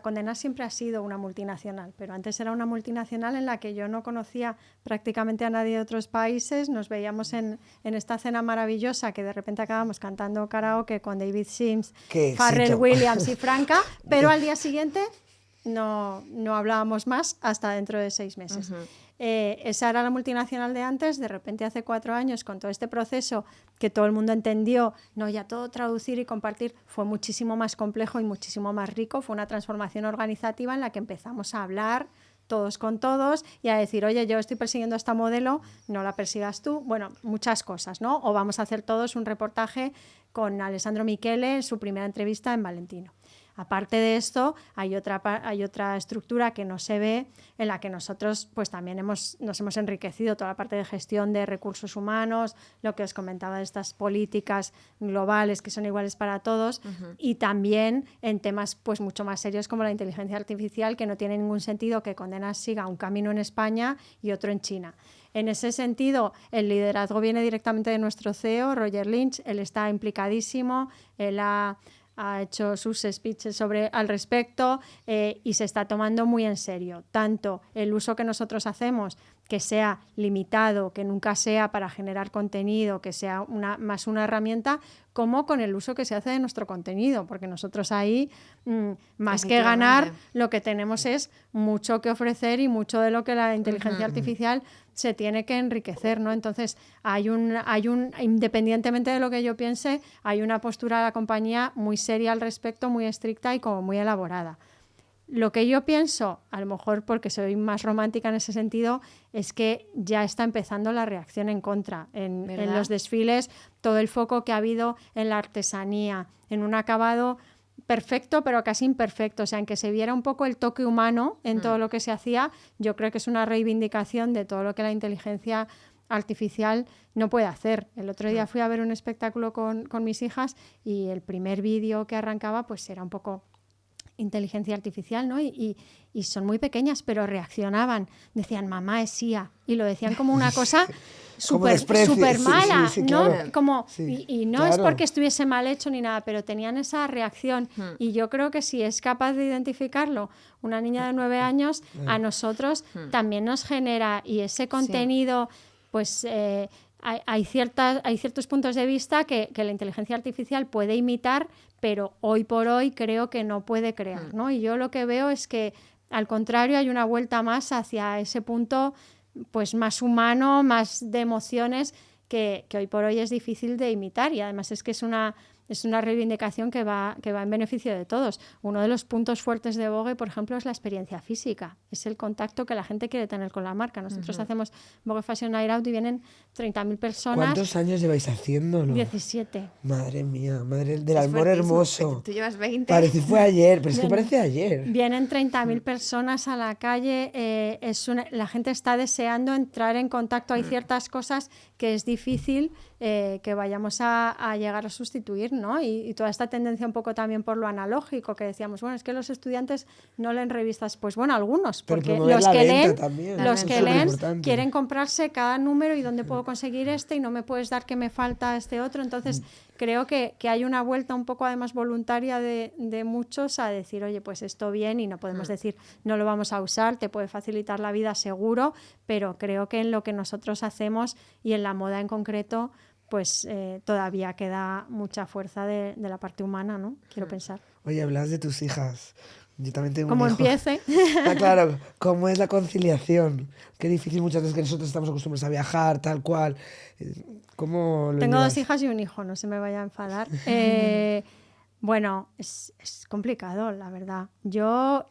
Condé Nast siempre ha sido una multinacional, pero antes era una multinacional en la que yo no conocía prácticamente a nadie de otros países. Nos veíamos en esta cena maravillosa que de repente acabamos cantando karaoke con David Sims, Pharrell Williams y Franca, pero al día siguiente no hablábamos más hasta dentro de 6 meses. Esa era la multinacional de antes. De repente hace 4 años, con todo este proceso que todo el mundo entendió, ya todo traducir y compartir fue muchísimo más complejo y muchísimo más rico. Fue una transformación organizativa en la que empezamos a hablar todos con todos y a decir, oye, yo estoy persiguiendo a esta modelo, no la persigas tú. Bueno, muchas cosas, ¿no? O vamos a hacer todos un reportaje con Alessandro Michele en su primera entrevista en Valentino. Aparte de esto, hay otra estructura que no se ve, en la que nosotros pues también nos hemos enriquecido, toda la parte de gestión de recursos humanos, lo que os comentaba de estas políticas globales que son iguales para todos, y también en temas pues mucho más serios como la inteligencia artificial, que no tiene ningún sentido que Condenas siga un camino en España y otro en China. En ese sentido, el liderazgo viene directamente de nuestro CEO, Roger Lynch. Él está implicadísimo, él ha hecho sus speeches al respecto, y se está tomando muy en serio tanto el uso que nosotros hacemos, que sea limitado, que nunca sea para generar contenido, que sea más una herramienta, como con el uso que se hace de nuestro contenido, porque nosotros ahí, más que ganar, lo que tenemos es mucho que ofrecer y mucho de lo que la inteligencia artificial se tiene que enriquecer, ¿no? Entonces, independientemente de lo que yo piense, hay una postura de la compañía muy seria al respecto, muy estricta y como muy elaborada. Lo que yo pienso, a lo mejor porque soy más romántica en ese sentido, es que ya está empezando la reacción en contra. En los desfiles, todo el foco que ha habido en la artesanía, en un acabado perfecto pero casi imperfecto, o sea, en que se viera un poco el toque humano en todo lo que se hacía, yo creo que es una reivindicación de todo lo que la inteligencia artificial no puede hacer. El otro día fui a ver un espectáculo con mis hijas y el primer vídeo que arrancaba pues era un poco inteligencia artificial, ¿no? Y son muy pequeñas, pero reaccionaban, decían mamá es IA, y lo decían como una cosa súper mala, sí, ¿no? claro. Como, Sí, y no claro. es porque estuviese mal hecho ni nada, pero tenían esa reacción, y yo creo que si es capaz de identificarlo una niña de 9 años, a nosotros también nos genera, y ese contenido, pues hay ciertos puntos de vista que la inteligencia artificial puede imitar, pero hoy por hoy creo que no puede crear, ¿no? Y yo lo que veo es que, al contrario, hay una vuelta más hacia ese punto pues más humano, más de emociones, que hoy por hoy es difícil de imitar, y además es que es una reivindicación que va en beneficio de todos. Uno de los puntos fuertes de Vogue, por ejemplo, es la experiencia física, es el contacto que la gente quiere tener con la marca. Nosotros hacemos Vogue Fashion Night Out y vienen 30.000 personas. ¿Cuántos años lleváis haciéndolo? 17. Madre mía, madre del amor hermoso. Tú llevas 20. Parece fue ayer, pero es que parece ayer. Vienen 30.000 personas a la calle, la gente está deseando entrar en contacto. Hay ciertas cosas que es difícil que vayamos a llegar a sustituir, ¿no? Y toda esta tendencia un poco también por lo analógico, que decíamos, bueno, es que los estudiantes no leen revistas. Pues bueno, algunos, Pero porque promover los la que venta leen, también, los eso que es leen superimportante. quieren comprarse cada número y dónde puedo conseguir este y no me puedes dar que me falta este otro. Entonces, creo que hay una vuelta un poco además voluntaria de muchos a decir, oye, pues esto bien, y no podemos decir no lo vamos a usar, te puede facilitar la vida seguro, pero creo que en lo que nosotros hacemos y en la moda en concreto, pues todavía queda mucha fuerza de la parte humana, ¿no? Quiero pensar. Oye, hablas de tus hijas. Yo también tengo Como un hijo. empiece. Ah, claro, ¿cómo es la conciliación? Qué difícil muchas veces que nosotros estamos acostumbrados a viajar, tal cual. ¿Cómo lo Tengo llevas? 2 hijas y un hijo, no se me vaya a enfadar. Bueno, es complicado, la verdad. Yo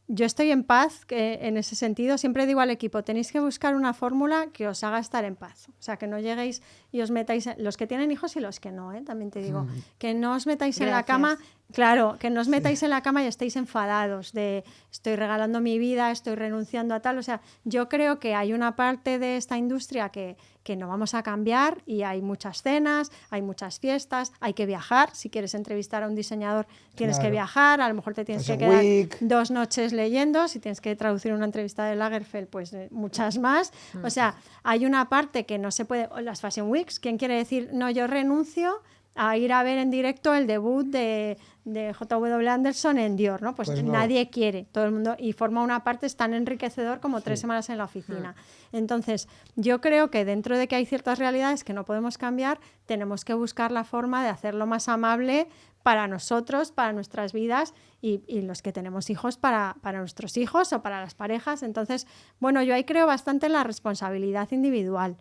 estoy en paz en ese sentido. Siempre digo al equipo, tenéis que buscar una fórmula que os haga estar en paz. O sea, que no lleguéis y os metáis, los que tienen hijos y los que no, también te digo, que no os metáis en la cama. Claro, que no os metáis en la cama y estéis enfadados de estoy regalando mi vida, estoy renunciando a tal. O sea, yo creo que hay una parte de esta industria que no vamos a cambiar, y hay muchas cenas, hay muchas fiestas, hay que viajar. Si quieres entrevistar a un diseñador tienes que viajar, a lo mejor te tienes que Fashion quedar Week. 2 noches leyendo, si tienes que traducir una entrevista de Lagerfeld, pues muchas más. O sea, hay una parte que no se puede. Las Fashion Weeks, ¿quién quiere decir no, yo renuncio a ir a ver en directo el debut de J.W. Anderson en Dior, ¿no? Pues no. nadie quiere, todo el mundo, y forma una parte, es tan enriquecedor como 3 semanas en la oficina. Entonces, yo creo que dentro de que hay ciertas realidades que no podemos cambiar, tenemos que buscar la forma de hacerlo más amable para nosotros, para nuestras vidas, y los que tenemos hijos para nuestros hijos o para las parejas. Entonces, bueno, yo ahí creo bastante en la responsabilidad individual.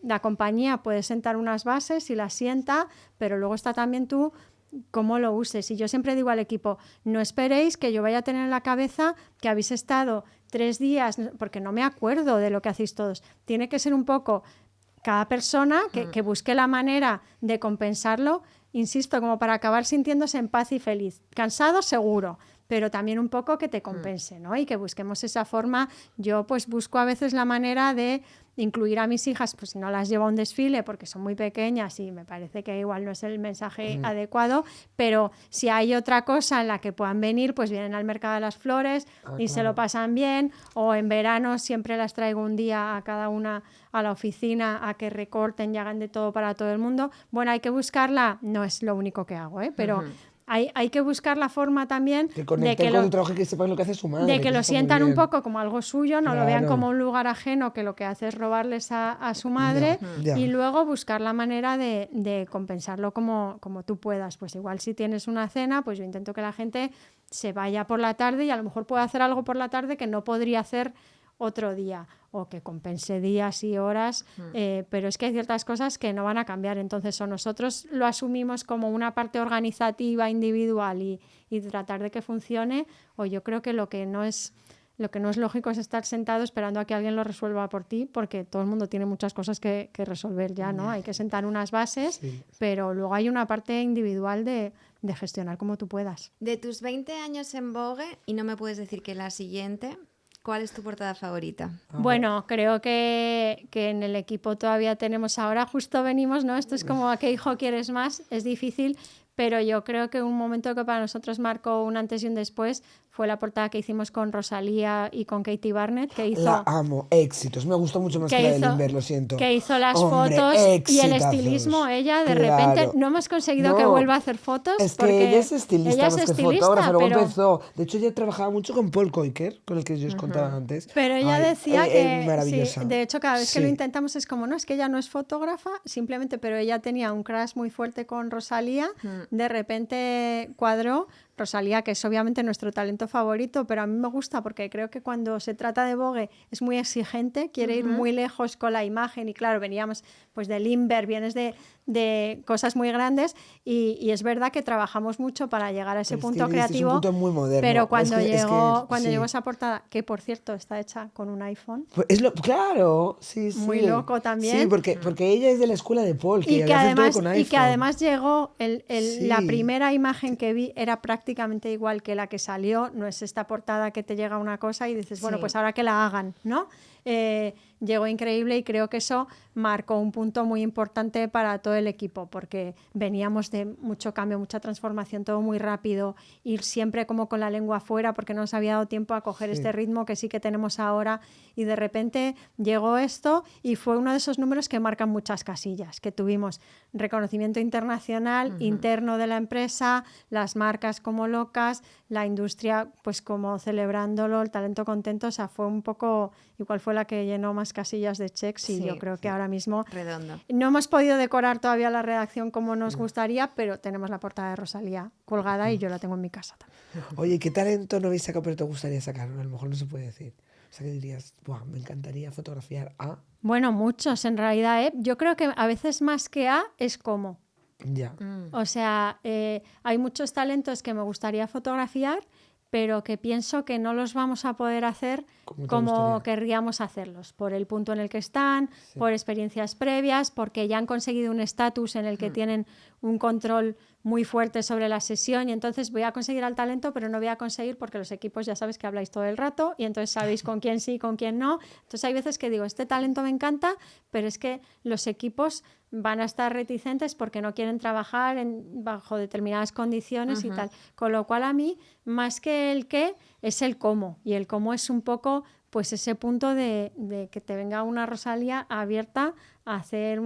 La compañía puede sentar unas bases y las sienta, pero luego está también tú cómo lo uses. Y yo siempre digo al equipo, no esperéis que yo vaya a tener en la cabeza que habéis estado 3 días, porque no me acuerdo de lo que hacéis todos. Tiene que ser un poco cada persona que busque la manera de compensarlo. insisto, como para acabar sintiéndose en paz y feliz. Cansado, seguro, pero también un poco que te compense, ¿no? Y que busquemos esa forma. Yo pues busco a veces la manera de incluir a mis hijas, pues si no las llevo a un desfile porque son muy pequeñas y me parece que igual no es el mensaje adecuado, pero si hay otra cosa en la que puedan venir, pues vienen al Mercado de las Flores y se lo pasan bien, o en verano siempre las traigo un día a cada una a la oficina a que recorten y hagan de todo para todo el mundo. Bueno, hay que buscarla, no es lo único que hago, pero... Hay que buscar la forma también Que conecten con el trabajo y que sepan lo que hace su madre. de que lo está muy sientan un bien. poco como algo suyo, no lo vean Claro. como un lugar ajeno que lo que hace es robarles a su madre, Ya. y luego buscar la manera de compensarlo como tú puedas. Pues igual si tienes una cena, pues yo intento que la gente se vaya por la tarde y a lo mejor pueda hacer algo por la tarde que no podría hacer otro día, o que compense días y horas, pero es que hay ciertas cosas que no van a cambiar. Entonces, o nosotros lo asumimos como una parte organizativa, individual y tratar de que funcione, o yo creo que lo que no es lógico es estar sentado esperando a que alguien lo resuelva por ti, porque todo el mundo tiene muchas cosas que resolver ya, ¿no? Hay que sentar unas bases, pero luego hay una parte individual de gestionar como tú puedas. De tus 20 años en Vogue, y no me puedes decir que la siguiente, ¿cuál es tu portada favorita? Bueno, creo que en el equipo todavía tenemos ahora, justo venimos, ¿no? Esto es como ¿a qué hijo quieres más? Es difícil, pero yo creo que un momento que para nosotros marcó un antes y un después fue la portada que hicimos con Rosalía y con Katie Barnett, que hizo... La amo, éxitos. Me gustó mucho más que la de Limber, lo siento. Que hizo las Hombre, fotos y el exitazos. estilismo. Ella, de Claro. repente, no hemos conseguido que No, vuelva a hacer fotos. Es que porque ella es estilista ella es más que estilista, fotógrafa, luego pero... empezó. De hecho, ella trabajaba mucho con Paul Koiker, con el que yo os contaba antes. Pero ella Ay, decía que, maravillosa. sí, de hecho, cada vez que lo Sí. intentamos es como, no, es que ella no es fotógrafa, simplemente, pero ella tenía un crush muy fuerte con Rosalía, de repente cuadró. Rosalía, que es obviamente nuestro talento favorito, pero a mí me gusta porque creo que cuando se trata de Vogue es muy exigente, quiere ir muy lejos con la imagen, y claro, veníamos pues de Limber, vienes de cosas muy grandes, y es verdad que trabajamos mucho para llegar a ese Pero es punto que este es creativo, un punto muy moderno. pero cuando Es que sí. llegó esa portada, que por cierto está hecha con un iPhone, Pues claro, sí, sí. Muy loco también. Sí, porque ella es de la escuela de Paul, que y que, había hecho todo además, con y que iPhone. además llegó, la Sí. primera imagen que vi era prácticamente igual que la que salió, no es esta portada que te llega una cosa y dices, bueno, Sí. pues ahora que la hagan, ¿no? Llegó increíble, y creo que eso marcó un punto muy importante para todo el equipo, porque veníamos de mucho cambio, mucha transformación, todo muy rápido, ir siempre como con la lengua afuera porque no nos había dado tiempo a coger este ritmo que sí que tenemos ahora, y de repente llegó esto y fue uno de esos números que marcan muchas casillas, que tuvimos reconocimiento internacional, interno de la empresa, las marcas como locas, la industria pues como celebrándolo, el talento contento, o sea, fue un poco, igual fue la que llenó más casillas de checks, y Sí, yo creo que ahora mismo Redondo. no hemos podido decorar todavía la redacción como nos gustaría, pero tenemos la portada de Rosalía colgada y yo la tengo en mi casa también. Oye, ¿qué talento no habéis sacado pero te gustaría sacar? A lo mejor no se puede decir. O sea, que dirías, "Buah, me encantaría fotografiar a..." Bueno, muchos en realidad, ¿eh? Yo creo que a veces más que a es cómo. Ya. O sea, hay muchos talentos que me gustaría fotografiar, pero que pienso que no los vamos a poder hacer ¿Cómo te como gustaría? querríamos hacerlos, por el punto en el que están, por experiencias previas, porque ya han conseguido un estatus en el que tienen un control muy fuerte sobre la sesión, y entonces voy a conseguir al talento, pero no voy a conseguir porque los equipos ya sabes que habláis todo el rato y entonces sabéis con quién sí y con quién no. Entonces hay veces que digo, este talento me encanta, pero es que los equipos van a estar reticentes porque no quieren trabajar bajo determinadas condiciones y tal. Con lo cual a mí, más que el qué, es el cómo. Y el cómo es un poco pues ese punto de que te venga una Rosalía abierta a hacer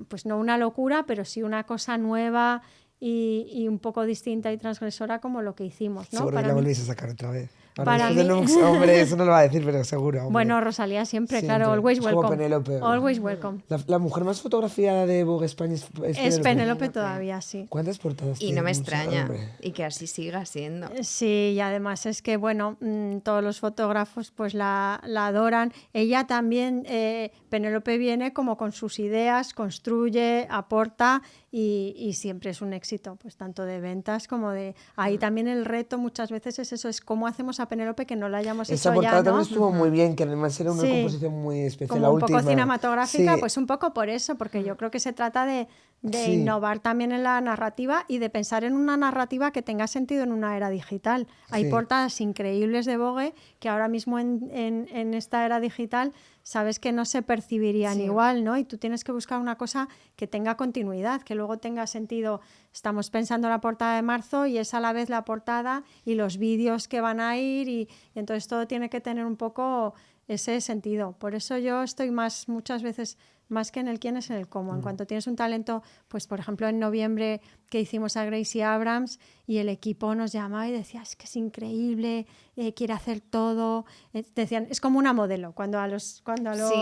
pues no una locura, pero sí una cosa nueva y un poco distinta y transgresora como lo que hicimos, ¿no? Seguro que la volvéis a sacar otra vez. Ahora, para después de mí- Nux, hombre, eso no lo va a decir, pero seguro, hombre. Bueno, Rosalía siempre, Siempre. claro, always Es como welcome. Penélope. Always welcome. La mujer más fotografiada de Vogue España Es Penélope todavía, sí. ¿Cuántas portadas Y tiene? no me Muchas, extraña. hombre. Y que así siga siendo. Sí, y además es que, bueno, todos los fotógrafos pues la adoran. Ella también, Penélope viene como con sus ideas, construye, aporta y siempre es un éxito, pues tanto de ventas como de... Ahí también el reto muchas veces es eso, es cómo hacemos a Penélope que no la hayamos Esa hecho portada ya, ¿no? también estuvo muy bien, que además era una Sí. composición muy especial. Como la un poco última. cinematográfica, Sí. pues un poco por eso, porque yo creo que se trata de de Sí. innovar también en la narrativa y de pensar en una narrativa que tenga sentido en una era digital. Hay Sí. portadas increíbles de Vogue que ahora mismo en esta era digital sabes que no se percibirían Sí. igual, ¿no? Y tú tienes que buscar una cosa que tenga continuidad, que luego tenga sentido. Estamos pensando en la portada de marzo y es a la vez la portada y los vídeos que van a ir y entonces todo tiene que tener un poco ese sentido. Por eso yo estoy muchas veces más que en el quién es en el cómo. En cuanto tienes un talento, pues por ejemplo en noviembre que hicimos a Gracie Abrams y el equipo nos llamaba y decía, es que es increíble, quiere hacer todo. Decían, es como una modelo. Cuando a los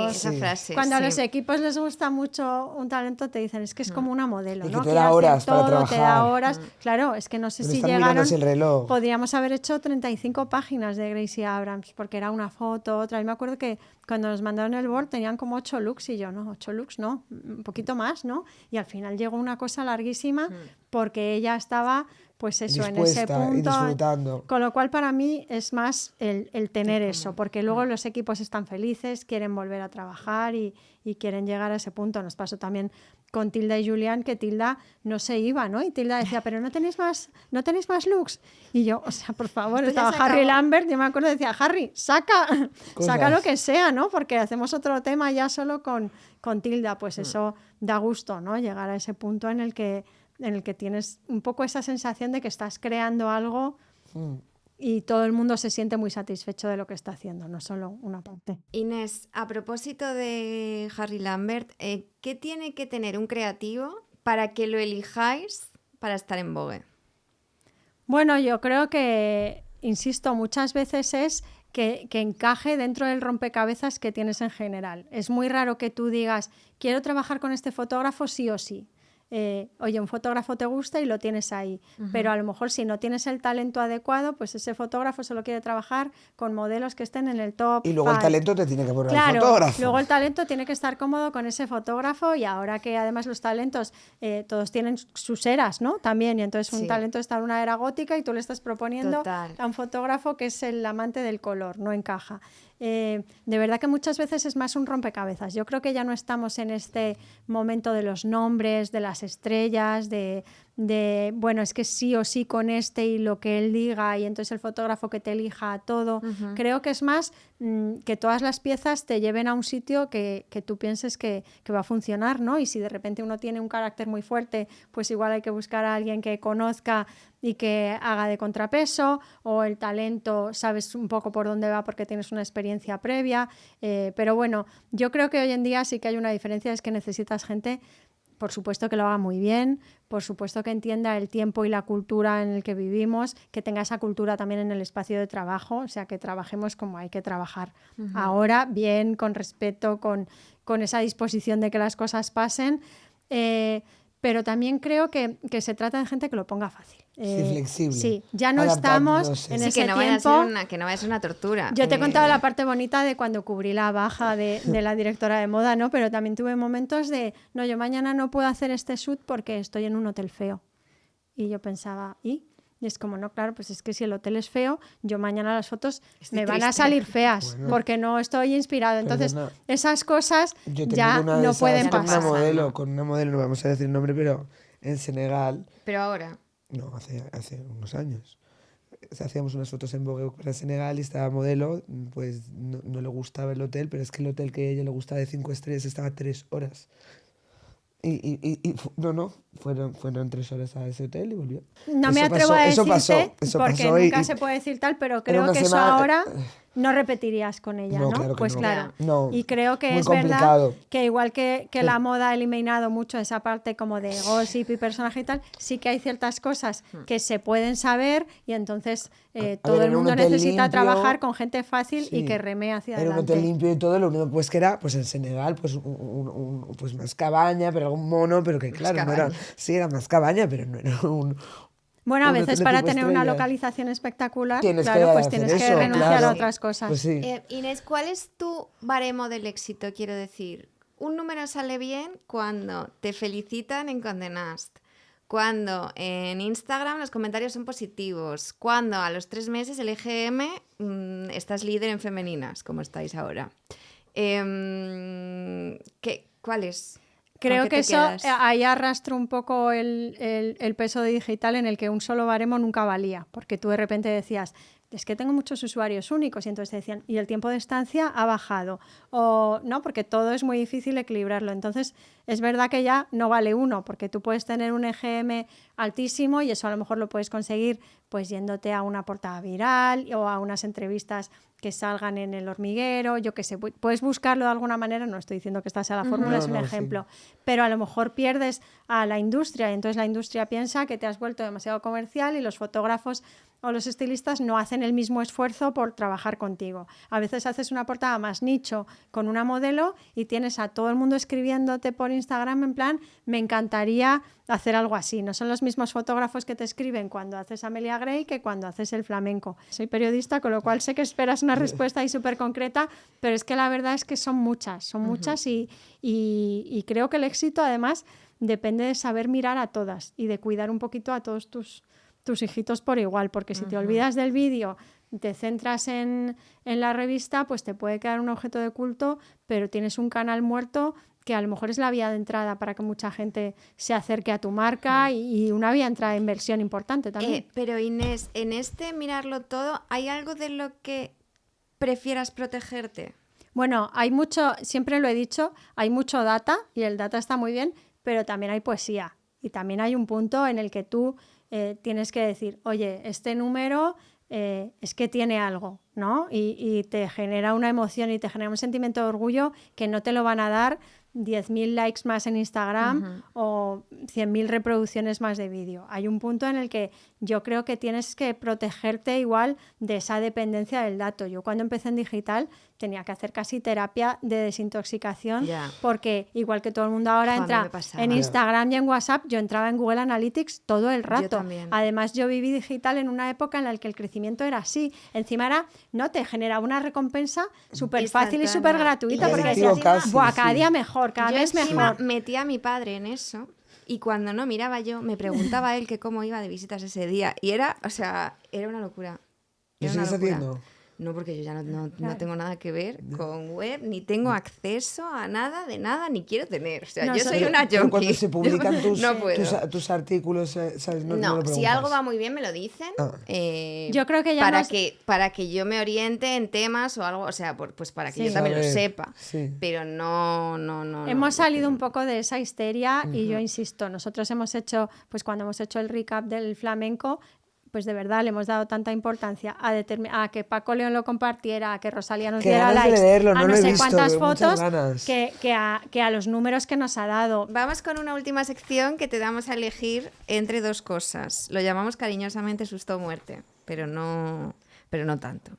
esa frase. cuando a sí. los equipos les gusta mucho un talento, te dicen, es que es como una modelo, Y que ¿no? te Quiere da hacer horas para todo, te da trabajar. horas. Claro, es que no sé Pero si están llegaron... mirándose el reloj. Podríamos haber hecho 35 páginas de Gracie Abrams, porque era una foto, otra. Y me acuerdo que cuando nos mandaron el board tenían como 8 looks y yo, no, 8 looks no, un poquito más, ¿no? Y al final llegó una cosa larguísima porque ella estaba, pues eso, en ese Dispuesta y punto. disfrutando. Con lo cual para mí es más el tener eso, porque luego los equipos están felices, quieren volver a trabajar y quieren llegar a ese punto. Nos pasó también con Tilda y Julián, que Tilda no se iba, ¿no? Y Tilda decía, pero ¿no tenéis más looks? Y yo, o sea, por favor, Esto ya estaba se Harry acabó. Lambert, yo me acuerdo, decía, Harry, saca Cosas. lo que sea, ¿no? Porque hacemos otro tema ya solo con Tilda, pues eso da gusto, ¿no? Llegar a ese punto en el que tienes un poco esa sensación de que estás creando algo y todo el mundo se siente muy satisfecho de lo que está haciendo, no solo una parte. Inés, a propósito de Harry Lambert, ¿qué tiene que tener un creativo para que lo elijáis para estar en Vogue? Bueno, yo creo que, insisto, muchas veces es que encaje dentro del rompecabezas que tienes en general. Es muy raro que tú digas, quiero trabajar con este fotógrafo sí o sí. Oye, un fotógrafo te gusta y lo tienes ahí, pero a lo mejor si no tienes el talento adecuado, pues ese fotógrafo solo quiere trabajar con modelos que estén en el top Y luego el 5. talento te tiene que poner Claro, el fotógrafo. luego el talento tiene que estar cómodo con ese fotógrafo y ahora que además los talentos todos tienen sus eras, ¿no? También, y entonces un Sí. talento está en una era gótica y tú le estás proponiendo Total. a un fotógrafo que es el amante del color, no encaja. De verdad que muchas veces es más un rompecabezas. Yo creo que ya no estamos en este momento de los nombres, de las estrellas, de bueno, es que sí o sí con este y lo que él diga y entonces el fotógrafo que te elija todo. Creo que es más que todas las piezas te lleven a un sitio que tú pienses que va a funcionar, ¿no? Y si de repente uno tiene un carácter muy fuerte, pues igual hay que buscar a alguien que conozca y que haga de contrapeso, o el talento sabes un poco por dónde va porque tienes una experiencia previa, pero bueno, yo creo que hoy en día sí que hay una diferencia, es que necesitas gente, por supuesto que lo haga muy bien, por supuesto que entienda el tiempo y la cultura en el que vivimos, que tenga esa cultura también en el espacio de trabajo, o sea, que trabajemos como hay que trabajar ahora, bien, con respeto, con esa disposición de que las cosas pasen, pero también creo que se trata de gente que lo ponga fácil. Sí, flexible. Sí, ya no estamos Adaptándose. en Sí, ese que no vaya a tiempo. ser que no vaya a ser una tortura. Yo te he contado la parte bonita de cuando cubrí la baja de la directora de moda, ¿no? Pero también tuve momentos de, no, yo mañana no puedo hacer este shoot porque estoy en un hotel feo. Y yo pensaba, ¿y? Y es como, no, claro, pues es que si el hotel es feo, yo mañana las fotos Estoy me van a triste. salir feas porque no estoy inspirado. Entonces, Perdona. esas cosas Yo he ya tenido una de no esas pueden con pasar. con una modelo, no vamos a decir nombre, pero en Senegal, Pero ahora, no, hace unos años. Hacíamos unas fotos en Vogue para Senegal y estaba modelo, pues no le gustaba el hotel, pero es que el hotel que a ella le gustaba de 5 estrellas estaba 3 horas. Fueron 3 horas a ese hotel y volvió. No me Eso atrevo pasó, a eso decirte, pasó, porque nunca se puede decir tal, pero creo una que eso semana- ahora no repetirías con ella, ¿no? No, claro que Pues no. claro. No, Y creo que muy es complicado. verdad que igual que la moda ha eliminado mucho esa parte como de gossip y personaje y tal, sí que hay ciertas cosas que se pueden saber y entonces todo ver, el en un mundo hotel necesita limpio, trabajar con gente fácil y sí. que remee hacia Era un adelante. hotel limpio y todo, lo único pues que era, pues en Senegal, pues pues más cabaña, pero algún mono, pero que claro, no era, cabaña. sí era más cabaña, pero no era un Bueno, a un veces hotel de para tipo tener una estrellas. localización espectacular, Tienes claro, que pues hacer tienes que eso, renunciar claro. a otras cosas. Pues sí. Inés, ¿cuál es tu baremo del éxito? Quiero decir, un número sale bien cuando te felicitan en Condé Nast, cuando en Instagram los comentarios son positivos, cuando a los 3 meses el EGM estás líder en femeninas, como estáis ahora. ¿Cuál es? Creo qué que te eso, quedas? ahí arrastro un poco el peso de digital, en el que un solo baremo nunca valía, porque tú de repente decías, es que tengo muchos usuarios únicos, y entonces te decían, y el tiempo de estancia ha bajado, o no, porque todo es muy difícil equilibrarlo. Entonces es verdad que ya no vale uno, porque tú puedes tener un EGM altísimo y eso a lo mejor lo puedes conseguir pues yéndote a una portada viral o a unas entrevistas que salgan en El Hormiguero, yo qué sé, puedes buscarlo de alguna manera, no estoy diciendo que esta sea la fórmula, es un ejemplo, pero a lo mejor pierdes a la industria, y entonces la industria piensa que te has vuelto demasiado comercial y los fotógrafos o los estilistas no hacen el mismo esfuerzo por trabajar contigo. A veces haces una portada más nicho con una modelo y tienes a todo el mundo escribiéndote por Instagram en plan, me encantaría hacer algo así. No son los mismos fotógrafos que te escriben cuando haces Amelia Gray que cuando haces el flamenco. Soy periodista, con lo cual sé que esperas una respuesta ahí súper concreta, pero es que la verdad es que son muchas y creo que el éxito además depende de saber mirar a todas y de cuidar un poquito a todos tus hijitos por igual, porque si te olvidas del vídeo, te centras en la revista, pues te puede quedar un objeto de culto, pero tienes un canal muerto que a lo mejor es la vía de entrada para que mucha gente se acerque a tu marca y una vía de entrada de inversión importante también. Pero Inés, en este mirarlo todo, ¿hay algo de lo que prefieras protegerte? Bueno, hay mucho, siempre lo he dicho, hay mucho data y el data está muy bien, pero también hay poesía y también hay un punto en el que tú tienes que decir, oye, este número es que tiene algo, ¿no? Y te genera una emoción y te genera un sentimiento de orgullo que no te lo van a dar 10.000 likes más en Instagram o 100.000 reproducciones más de vídeo. Hay un punto en el que yo creo que tienes que protegerte igual de esa dependencia del dato. Yo cuando empecé en digital tenía que hacer casi terapia de desintoxicación porque igual que todo el mundo ahora entra en Instagram y en WhatsApp, yo entraba en Google Analytics todo el rato. Yo también. Además, yo viví digital en una época en la que el crecimiento era así. Encima era, no te generaba una recompensa súper fácil y súper gratuita Y porque adictivo decías, casi, buah, sí. cada día mejor, cada Yo vez encima mejor. metí a mi padre en eso y cuando no miraba yo, me preguntaba él que cómo iba de visitas ese día. Y era, o sea, era una locura. ¿Lo Era una sigues locura. haciendo? No, porque yo ya no tengo nada que ver con web, ni tengo acceso a nada de nada, ni quiero tener. O sea, No, yo soy Pero- una pero junkie. cuando se publican No puedo. tus artículos, ¿sabes? No No, lo si preguntas. algo va muy bien me lo dicen. Ah. Yo creo que ya para que yo me oriente en temas o algo, o sea, pues para que yo también lo Saber, sepa. sí. Pero no. Hemos salido un poco de esa histeria y yo insisto, nosotros hemos hecho, pues cuando hemos hecho el recap del flamenco, pues de verdad le hemos dado tanta importancia a que Paco León lo compartiera, a que Rosalía nos Qué diera ganas de likes, leerlo, a no no lo he sé visto, cuántas muchas fotos, ganas. que a los números que nos ha dado. Vamos con una última sección que te damos a elegir entre dos cosas. Lo llamamos cariñosamente susto o muerte, pero no tanto.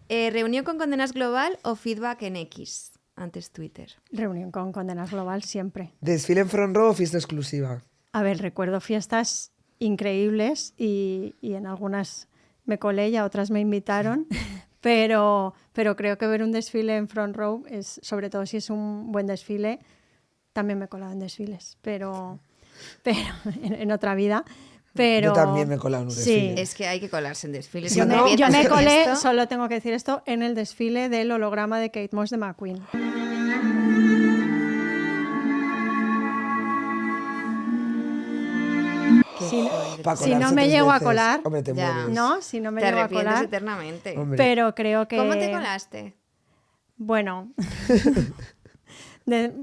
¿Reunión con Condenas Global o feedback en X? Antes Twitter. Reunión con Condenas Global siempre. ¿Desfile en front row o fiesta exclusiva? A ver, recuerdo fiestas increíbles y en algunas me colé y a otras me invitaron, pero creo que ver un desfile en front row, es, sobre todo si es un buen desfile, también me he colado en desfiles, pero en otra vida. Pero, Yo también me he colado en un desfile. Es que hay que colarse en desfiles. Sí, Cuando no, empiezas yo me en colé, esto- solo tengo que decir esto, en el desfile del holograma de Kate Moss de McQueen. Pa' Si no colarse me 3 llego a veces, colar, hombre, te ya. mueres. ¿no? Si no me Te llego a arrepientes colar, eternamente. Hombre. pero creo que... ¿Cómo te colaste? Bueno...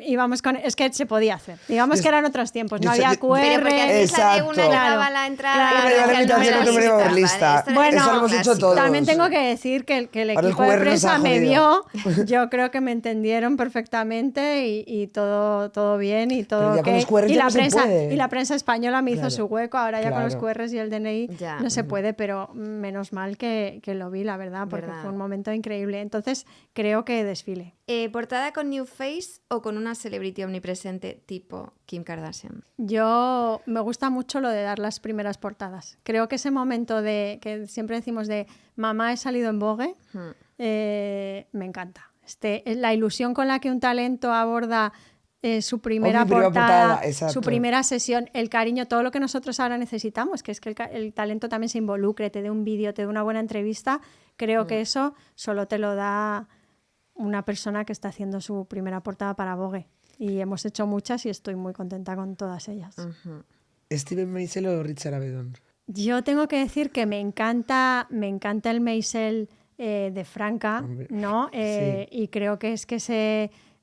íbamos con, es que se podía hacer. Digamos que eran otros tiempos, no había QR. Pero porque a prisa de una Exacto. llevaba la entrada Claro, y la decía el invitación número al número de por lista. Esto Bueno, es un eso lo hemos hecho clásico. todos. También tengo que decir que el Ahora el equipo de QR nos prensa ha me vio, jodido. yo creo que me entendieron perfectamente y todo bien y todo Pero ya con los QR y ya la no se prensa puede. y la prensa española me hizo Claro, su hueco, ahora ya con los claro. QRs y el DNI Ya. no se puede, pero menos mal que lo vi, la verdad, porque Verdad. fue un momento increíble. Entonces, creo que desfile. ¿Portada con New Face o con una celebrity omnipresente tipo Kim Kardashian? Yo me gusta mucho lo de dar las primeras portadas. Creo que ese momento de que siempre decimos de mamá he salido en Vogue, me encanta. La ilusión con la que un talento aborda su primera mi primera portada, exacto. su primera sesión, el cariño, todo lo que nosotros ahora necesitamos, que es que el talento también se involucre, te dé un vídeo, te dé una buena entrevista. Creo que eso solo te lo da una persona que está haciendo su primera portada para Vogue. Y hemos hecho muchas y estoy muy contenta con todas ellas. ¿Steven Meisel o Richard Avedon? Yo tengo que decir que me encanta el Meisel de Franca, Hombre, ¿no? sí. Y creo que es que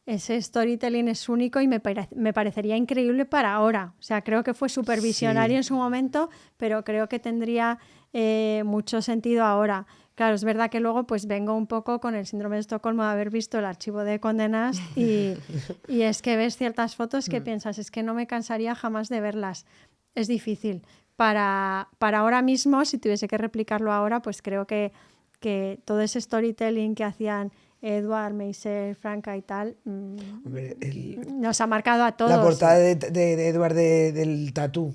ese storytelling es único y me parecería increíble para ahora. O sea, creo que fue súper visionario Sí. en su momento, pero creo que tendría mucho sentido ahora. Claro, es verdad que luego pues vengo un poco con el síndrome de Estocolmo de haber visto el archivo de condenas y es que ves ciertas fotos que piensas, es que no me cansaría jamás de verlas. Es difícil. Para ahora mismo, si tuviese que replicarlo ahora, pues creo que todo ese storytelling que hacían Edward, Meisel, Franca y tal, Hombre, nos ha marcado a todos. la portada de Edward del tatú,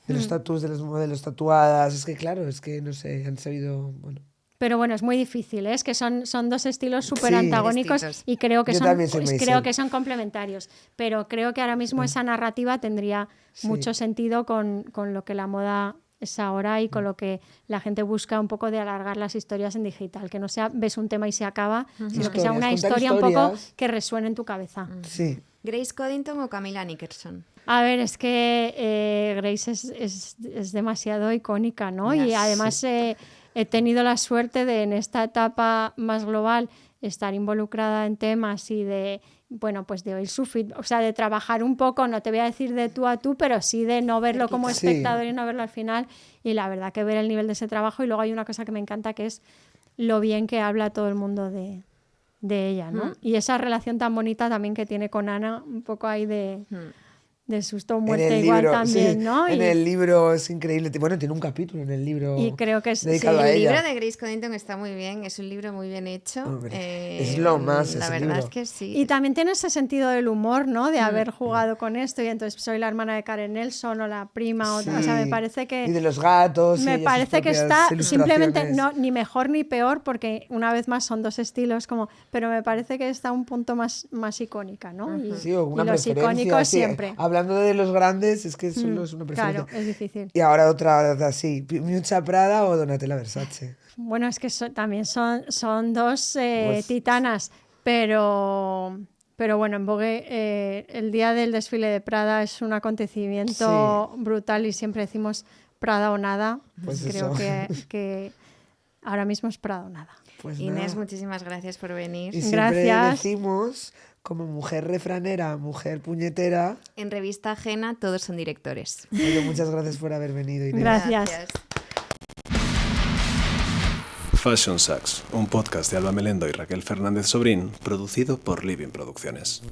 de los tatús, de los modelos tatuadas. Es que claro, es que no sé, han sabido... Bueno. Pero bueno, es muy difícil, ¿eh? Es que son dos estilos súper antagónicos Distintos. y creo que Yo también soy Meisel. creo que son complementarios. Pero creo que ahora mismo esa narrativa tendría mucho sentido con lo que la moda es ahora y con lo que la gente busca un poco de alargar las historias en digital. Que no sea ves un tema y se acaba, sino que sea una Historias, contar historia un poco historias. que resuene en tu cabeza. Sí. ¿Grace Coddington o Camila Nickerson? A ver, es que Grace es demasiado icónica, ¿no? Ya, Y además he tenido la suerte de en esta etapa más global estar involucrada en temas y de, bueno, pues de oír su feedback, o sea, de trabajar un poco, no te voy a decir de tú a tú, pero sí de no verlo como Sí. espectador y no verlo al final. Y la verdad que ver el nivel de ese trabajo. Y luego hay una cosa que me encanta, que es lo bien que habla todo el mundo de ella, ¿no? Y esa relación tan bonita también que tiene con Ana, un poco ahí de susto o muerte En el igual libro, también, sí, ¿no? En Y- el libro es increíble. Bueno, tiene un capítulo en el libro Y creo que es- dedicado sí, a El ella. libro de Grace Coddington está muy bien, es un libro muy bien hecho. Hombre, es lo más La ese verdad libro. es que sí. Y también tiene ese sentido del humor, ¿no? De haber jugado con esto y entonces soy la hermana de Karen Nelson o la prima. O sea, me Sí. parece que... Y de los gatos. y Me ella sus parece que propias está simplemente ilustraciones. ni mejor ni peor, porque una vez más son dos estilos, pero me parece que está un punto más icónica, ¿no? Y, Sí, o una y los preferencia, icónicos sí. siempre. Hablando de los grandes, es que solo es una preferencia. Claro, es difícil. Y ahora otra así, Miuccia Prada o Donatella Versace. Bueno, es que también son dos Pues- titanas, pero bueno, en Vogue el día del desfile de Prada es un acontecimiento brutal y siempre decimos Prada o nada. Pues Creo eso. que ahora mismo es Prada o nada. Pues Inés, nada. muchísimas gracias por venir. Y siempre Gracias. decimos, como mujer refranera, mujer puñetera, En Revista Ajena todos son directores. oye, muchas gracias por haber venido, Inés. Gracias. Fashion Sacks, un podcast de Alba Melendo y Raquel Fernández Sobrín, producido por Living Producciones.